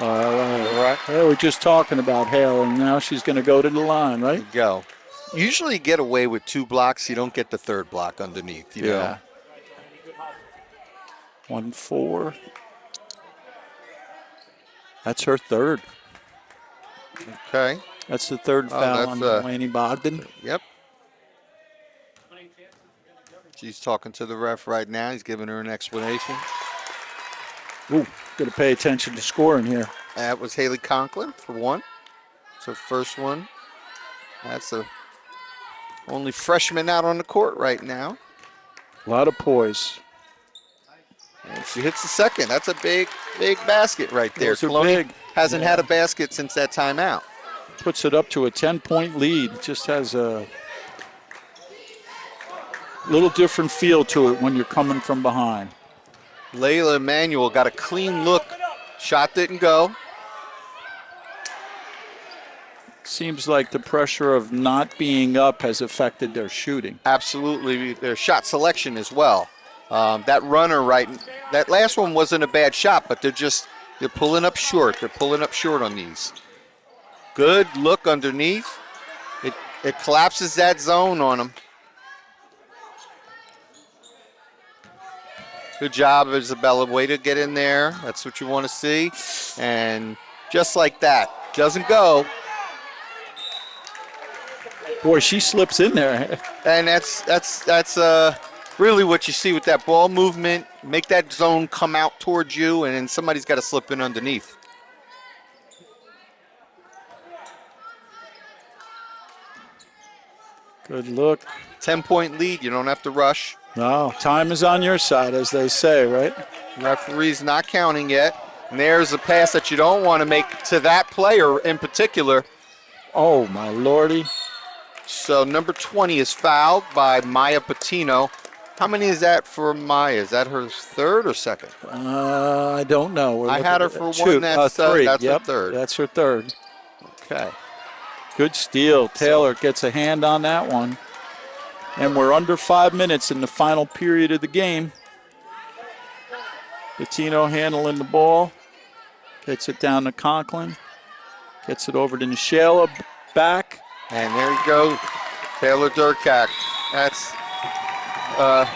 All right. Hey, we're just talking about Hale, and now she's going to go to the line, right? go. Usually you get away with 2 blocks. You don't get the 3rd block underneath. You know? 1-4. That's her 3rd. Okay. That's the 3rd foul on Delaney Bogdan. Yep. She's talking to the ref right now. He's giving her an explanation. Ooh, got to pay attention to scoring here. That was Haley Conklin for 1. It's her first one. That's the only freshman out on the court right now. A lot of poise. And she hits the 2nd. That's a big basket right there. Those are Colonia big. hasn't had a basket since that timeout. Puts it up to a 10-point lead. Just has a little different feel to it when you're coming from behind. Layla Emanuel got a clean look. Shot didn't go. Seems like the pressure of not being up has affected their shooting. Absolutely. Their shot selection as well. That runner that last one wasn't a bad shot, but they're pulling up short. They're pulling up short on these. Good look underneath. It collapses that zone on them. Good job, Isabella. Way to get in there. That's what you want to see. And just like that, doesn't go. Boy, she slips in there. And that's really what you see with that ball movement. Make that zone come out towards you, and then somebody's got to slip in underneath. Good look. 10-point lead. You don't have to rush. No, time is on your side, as they say, right? Referee's not counting yet. And there's a pass that you don't want to make to that player in particular. Oh, my lordy. So number 20 is fouled by Maya Patino. How many is that for Maya? Is that her 3rd or 2nd? I don't know. I had her for 1. That's 3. That's Yep, her 3rd. That's her 3rd. Okay. Good steal. Taylor gets a hand on that one. And we're under 5 minutes in the final period of the game. Patino handling the ball. Gets it down to Conklin. Gets it over to Nishala. Back. And there you go. Taylor Durkak. That's a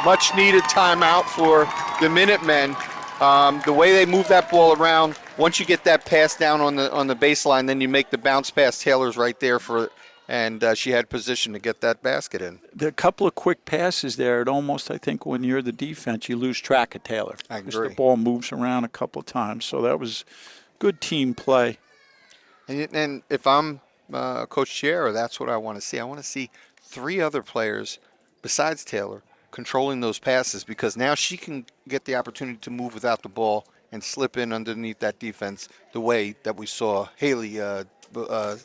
much needed timeout for the Minutemen. The way they move that ball around, once you get that pass down on the baseline, then you make the bounce pass. Taylor's right there and she had position to get that basket in. There are a couple of quick passes there. It almost, I think, when you're the defense, you lose track of Taylor. I Because agree. the ball moves around a couple of times. So that was good team play. And if I'm Coach Chiara, that's what I want to see. I want to see 3 other players besides Taylor controlling those passes, because now she can get the opportunity to move without the ball and slip in underneath that defense the way that we saw Haley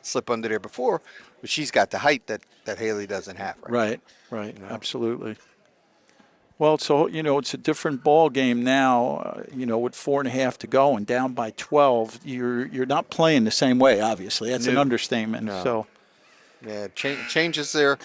slip under there before. But she's got the height that Haley doesn't have. Right. Absolutely. Well, so, it's a different ball game now, with 4.5 to go and down by 12. You're not playing the same way, obviously. That's an No. understatement. No. So, Yeah, changes their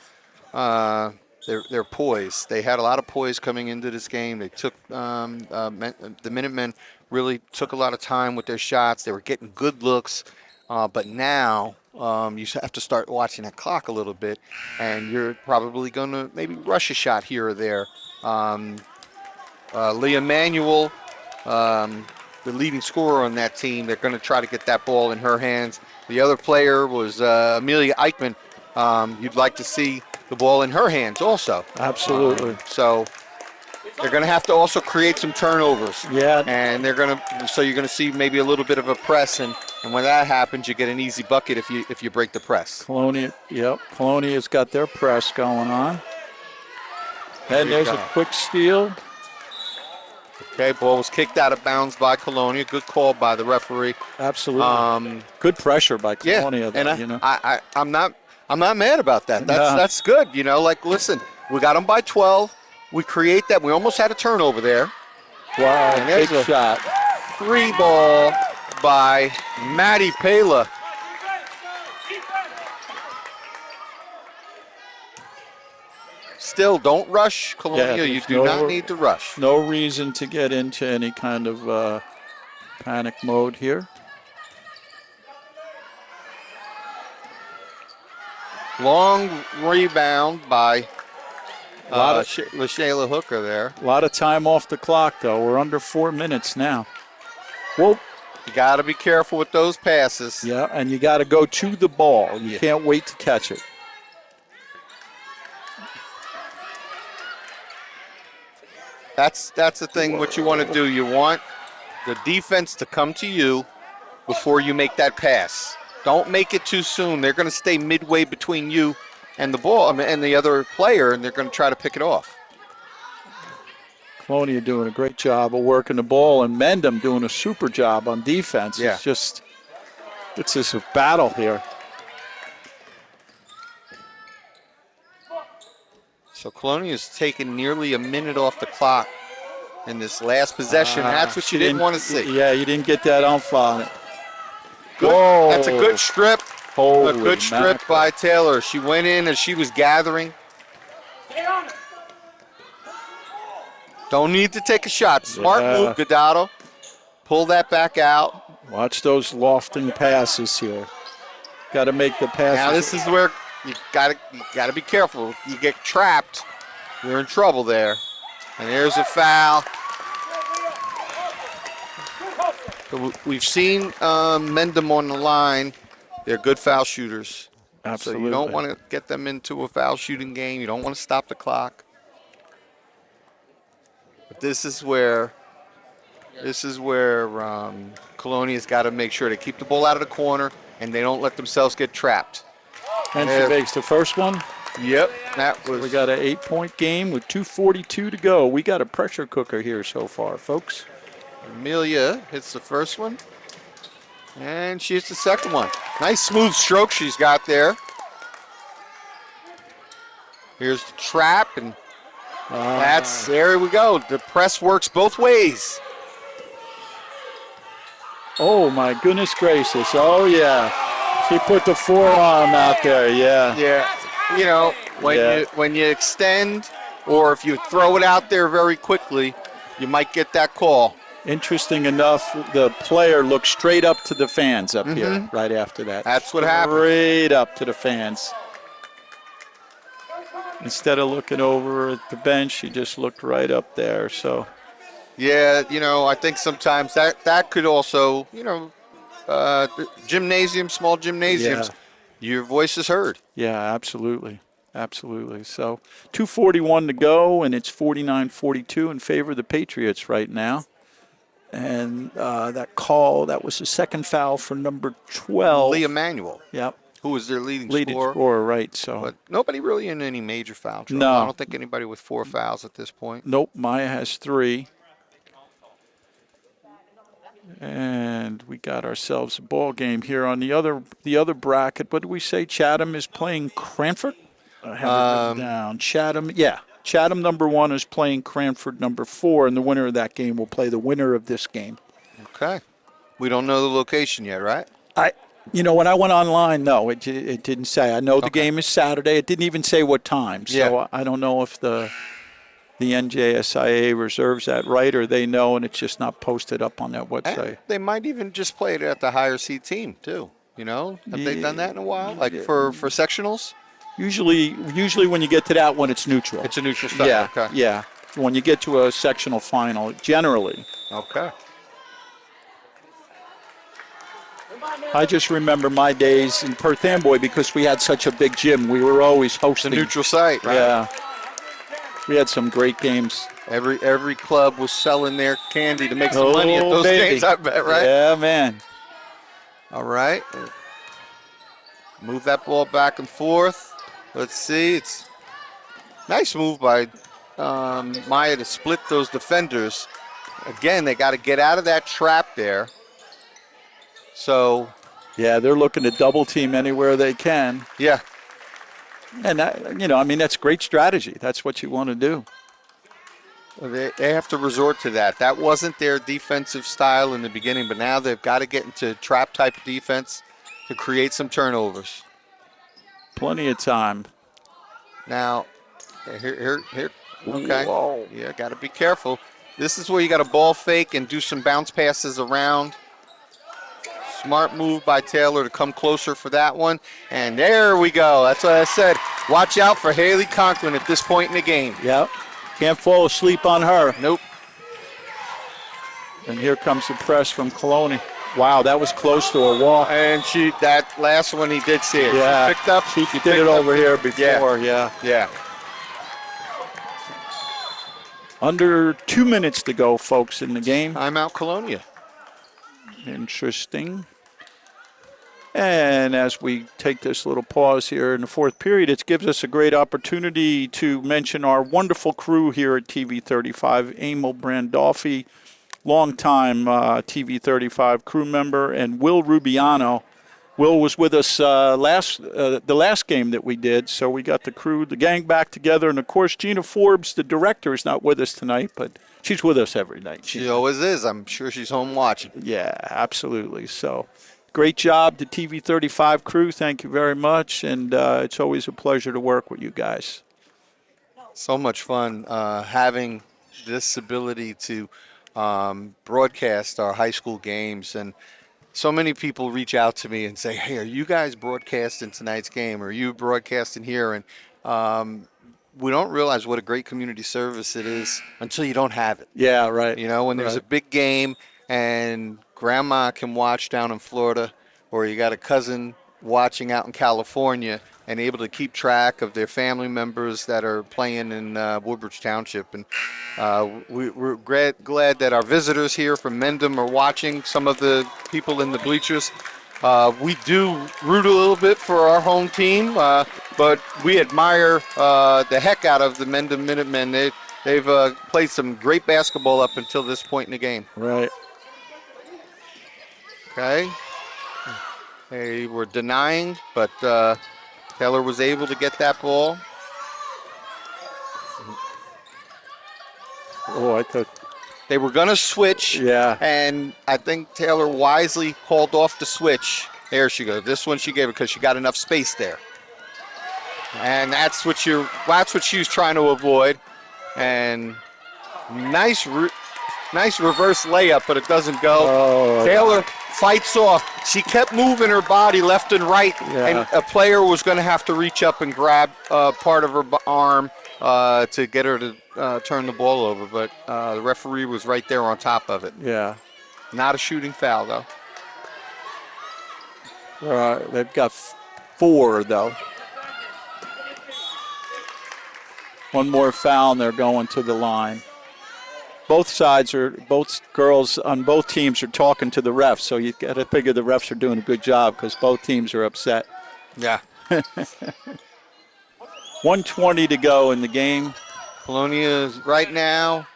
their poise. They had a lot of poise coming into this game. They took the Minutemen really took a lot of time with their shots. They were getting good looks, but now you have to start watching that clock a little bit, and you're probably going to maybe rush a shot here or there. Leah Manuel, the leading scorer on that team, they're going to try to get that ball in her hands. The other player was Amelia Eichmann. You'd like to see the ball in her hands also. Absolutely. So they're going to have to also create some turnovers. Yeah. And you're going to see maybe a little bit of a press, and when that happens, you get an easy bucket if you break the press. Colonia, yep. Colonia's got their press going on. And there's a quick steal. Okay, ball was kicked out of bounds by Colonia. Good call by the referee. Absolutely. Good pressure by Colonia. Yeah, though, and I'm not mad about that. No. That's good. Like listen, we got them by 12. We create that. We almost had a turnover there. Wow, And there's big shot. Free ball by Maddie Pela. Still, don't rush, Colonia. Yeah, You there's do not need to rush. No reason to get into any kind of panic mode here. Long rebound by LaShayla Hooker there. A lot of time off the clock, though. We're under 4 minutes now. Whoa. You got to be careful with those passes. Yeah, and you got to go to the ball. You can't wait to catch it. That's the thing. What you want to do, you want the defense to come to you before you make that pass. Don't make it too soon. They're going to stay midway between you and the ball and the other player, and they're going to try to pick it off. Colonia doing a great job of working the ball, and Mendham doing a super job on defense. Yeah. It's just a battle here. So Colonia's taken nearly a minute off the clock in this last possession. That's what you didn't want to see. Yeah, you didn't get that ump on it. Good. That's a good strip. Holy A good strip mackerel. by Taylor. She went in as she was gathering. Don't need to take a shot. Smart move, Godado. Pull that back out. Watch those lofting passes here. Got to make the passes. Now this is where you gotta be careful. You get trapped, you're in trouble there. And there's a foul. So we've seen Mendham on the line. They're good foul shooters. Absolutely. So you don't want to get them into a foul shooting game. You don't want to stop the clock. But this is where Colonia's got to make sure they keep the ball out of the corner and they don't let themselves get trapped. And she makes the first one. Yep, that was. We got an 8-point game with 2:42 to go. We got a pressure cooker here so far, folks. Amelia hits the first one, and she hits the second one. Nice smooth stroke she's got there. Here's the trap, and there we go. The press works both ways. Oh, my goodness gracious. Oh, yeah. She put the forearm out there, yeah. Yeah, you know, when you extend or if you throw it out there very quickly, you might get that call. Interesting enough, the player looked straight up to the fans up here right after that. That's what happened. Straight up to the fans. Instead of looking over at the bench, she just looked right up there. So, yeah, you know, I think sometimes that could also, you know, small gymnasiums, your voice is heard. yeah, absolutely. Absolutely. So 2:41 to go, and it's 49-42 in favor of the Patriots right now. And that was the second foul for number 12. Leah Manuel, Yep. who was their leading Scorer, scorer. right. So But nobody really in any major foul trouble. No. I don't think anybody with 4 fouls at this point. nope, Maya has 3. And we got ourselves a ball game here on the other bracket. What did we say? Chatham is playing Cranford? I have it written down. Chatham number 1 is playing Cranford number 4, and the winner of that game will play the winner of this game. Okay. We don't know the location yet, right? You know, when I went online, no, it didn't say. I know the Okay. game is Saturday. It didn't even say what time. So Yeah. I don't know if the NJSIA reserves that right or they know and it's just not posted up on that website. And they might even just play it at the higher seed team too. You know, have they done that in a while? Like for sectionals? Usually when you get to that one, it's neutral. It's a neutral site. Yeah, Okay. yeah. When you get to a sectional final, generally. Okay. I just remember my days in Perth Amboy because we had such a big gym. We were always The hosting. neutral site, right? Yeah. We had some great games. Every club was selling their candy to make some money at those baby. games, I bet, right? Yeah, man. All right. Move that ball back and forth. Let's see. It's nice move by Maya to split those defenders. Again, they got to get out of that trap there. So, Yeah, they're looking to double team anywhere they can. yeah. And, that's great strategy. That's what you want to do. They have to resort to that. That wasn't their defensive style in the beginning, but now they've got to get into trap type of defense to create some turnovers. Plenty of time. Now, here. Okay. Whoa. Yeah, got to be careful. This is where you got to ball fake and do some bounce passes around. Smart move by Taylor to come closer for that one. And there we go. That's what I said. Watch out for Haley Conklin at this point in the game. Yep. Can't fall asleep on her. Nope. And here comes the press from Colonia. Wow, that was close to a wall. And that last one he did see it. Yeah. She picked up. She did it over here before, yeah. Yeah. Under 2 minutes to go, folks, in the game. Timeout Colonia. Interesting. And as we take this little pause here in the fourth period, it gives us a great opportunity to mention our wonderful crew here at TV35, Emil Brandolfi, longtime TV35 crew member, and Will Rubiano. Will was with us the last game that we did, so we got the crew, the gang back together. And, of course, Gina Forbes, the director, is not with us tonight, but she's with us every night. She always is. I'm sure she's home watching. Yeah, absolutely. So great job to TV35 crew. Thank you very much, and it's always a pleasure to work with you guys. So much fun having this ability to broadcast our high school games. And so many people reach out to me and say, hey, are you guys broadcasting tonight's game? Or are you broadcasting here? And we don't realize what a great community service it is until you don't have it. Yeah, right. You know, when there's a big game and grandma can watch down in Florida, or you got a cousin watching out in California and able to keep track of their family members that are playing in Woodbridge Township. And we're glad that our visitors here from Mendham are watching, some of the people in the bleachers. We do root a little bit for our home team, but we admire the heck out of the Mendham Minutemen. They've played some great basketball up until this point in the game. Right. Okay. They were denying, but Taylor was able to get that ball. Oh, I thought. They were going to switch. Yeah. And I think Taylor wisely called off the switch. There she goes. This one she gave it because she got enough space there. And that's what she was trying to avoid. And nice reverse layup, but it doesn't go. Oh. Taylor fights off. She kept moving her body left and right, and a player was going to have to reach up and grab part of her arm to get her to turn the ball over, but the referee was right there on top of it. Yeah. Not a shooting foul, though. They've got 4, though. One more foul, and they're going to the line. Both girls on both teams are talking to the refs, so you got to figure the refs are doing a good job because both teams are upset. Yeah. 1:20 to go in the game. Colonia right now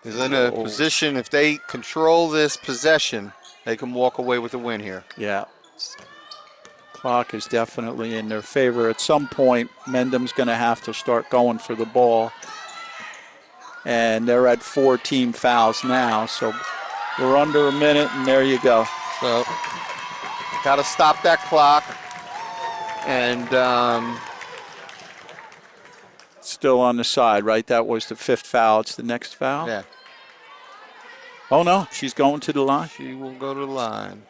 is in a position, if they control this possession, they can walk away with a win here. Yeah. Clock is definitely in their favor. At some point, Mendham's going to have to start going for the ball. And they're at 4 team fouls now, so we're under a minute, and there you go. So Got to stop that clock. And Still on the side, right? That was the 5th foul. It's the next foul. yeah, Oh, no, she's going to the line. she will go to the line.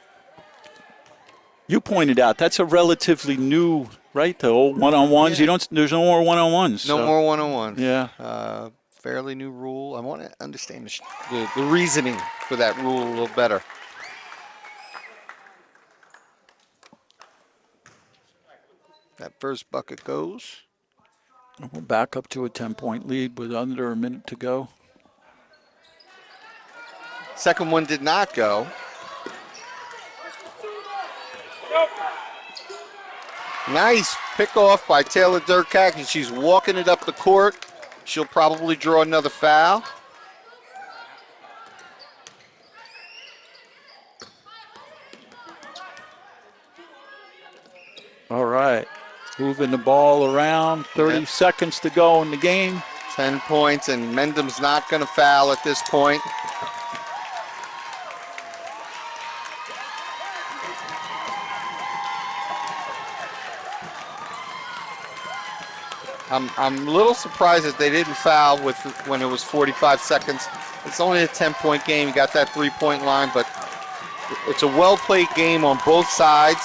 You pointed out that's a relatively new, right? The old one-on-ones. Yeah. There's no more one-on-ones. No so- more one-on-one. Yeah. Fairly new rule. I want to understand the reasoning for that rule a little better. That first bucket goes. We're back up to a 10-point lead with under a minute to go. Second one did not go. Nice pick off by Taylor Durkak, and she's walking it up the court. She'll probably draw another foul. All right. Moving the ball around. 30 Yeah. seconds to go in the game. 10 points, and Mendham's not going to foul at this point. I'm a little surprised that they didn't foul when it was 45 seconds. It's only a 10-point game. You got that 3-point line, but it's a well-played game on both sides.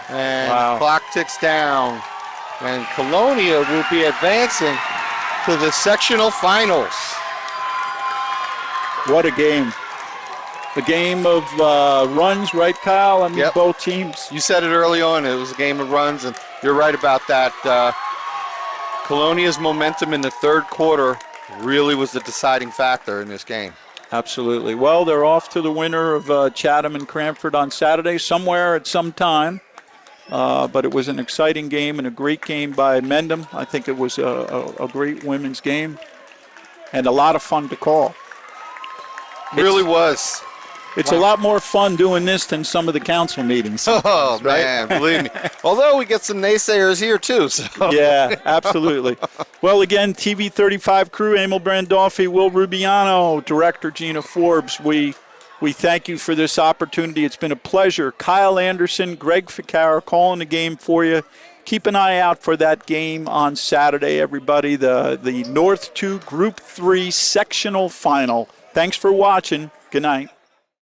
And Wow. clock ticks down. And Colonia will be advancing to the sectional finals. What a game. A game of runs, right, Kyle? I mean, Yep. both teams. You said it early on. It was a game of runs, and you're right about that. Colonia's momentum in the third quarter really was the deciding factor in this game. Absolutely. Well, they're off to the winner of Chatham and Cranford on Saturday, somewhere at some time. But it was an exciting game and a great game by Mendham. I think it was a great women's game and a lot of fun to call. Really was. It's a lot more fun doing this than some of the council meetings. Oh, right? man, believe me. Although we get some naysayers here, too. So. Yeah, absolutely. Well, again, TV 35 crew, Emil Brandolfi, Will Rubiano, Director Gina Forbes, we thank you for this opportunity. It's been a pleasure. Kyle Anderson, Greg Ficara calling the game for you. Keep an eye out for that game on Saturday, everybody, the North 2 Group 3 sectional final. Thanks for watching. Good night.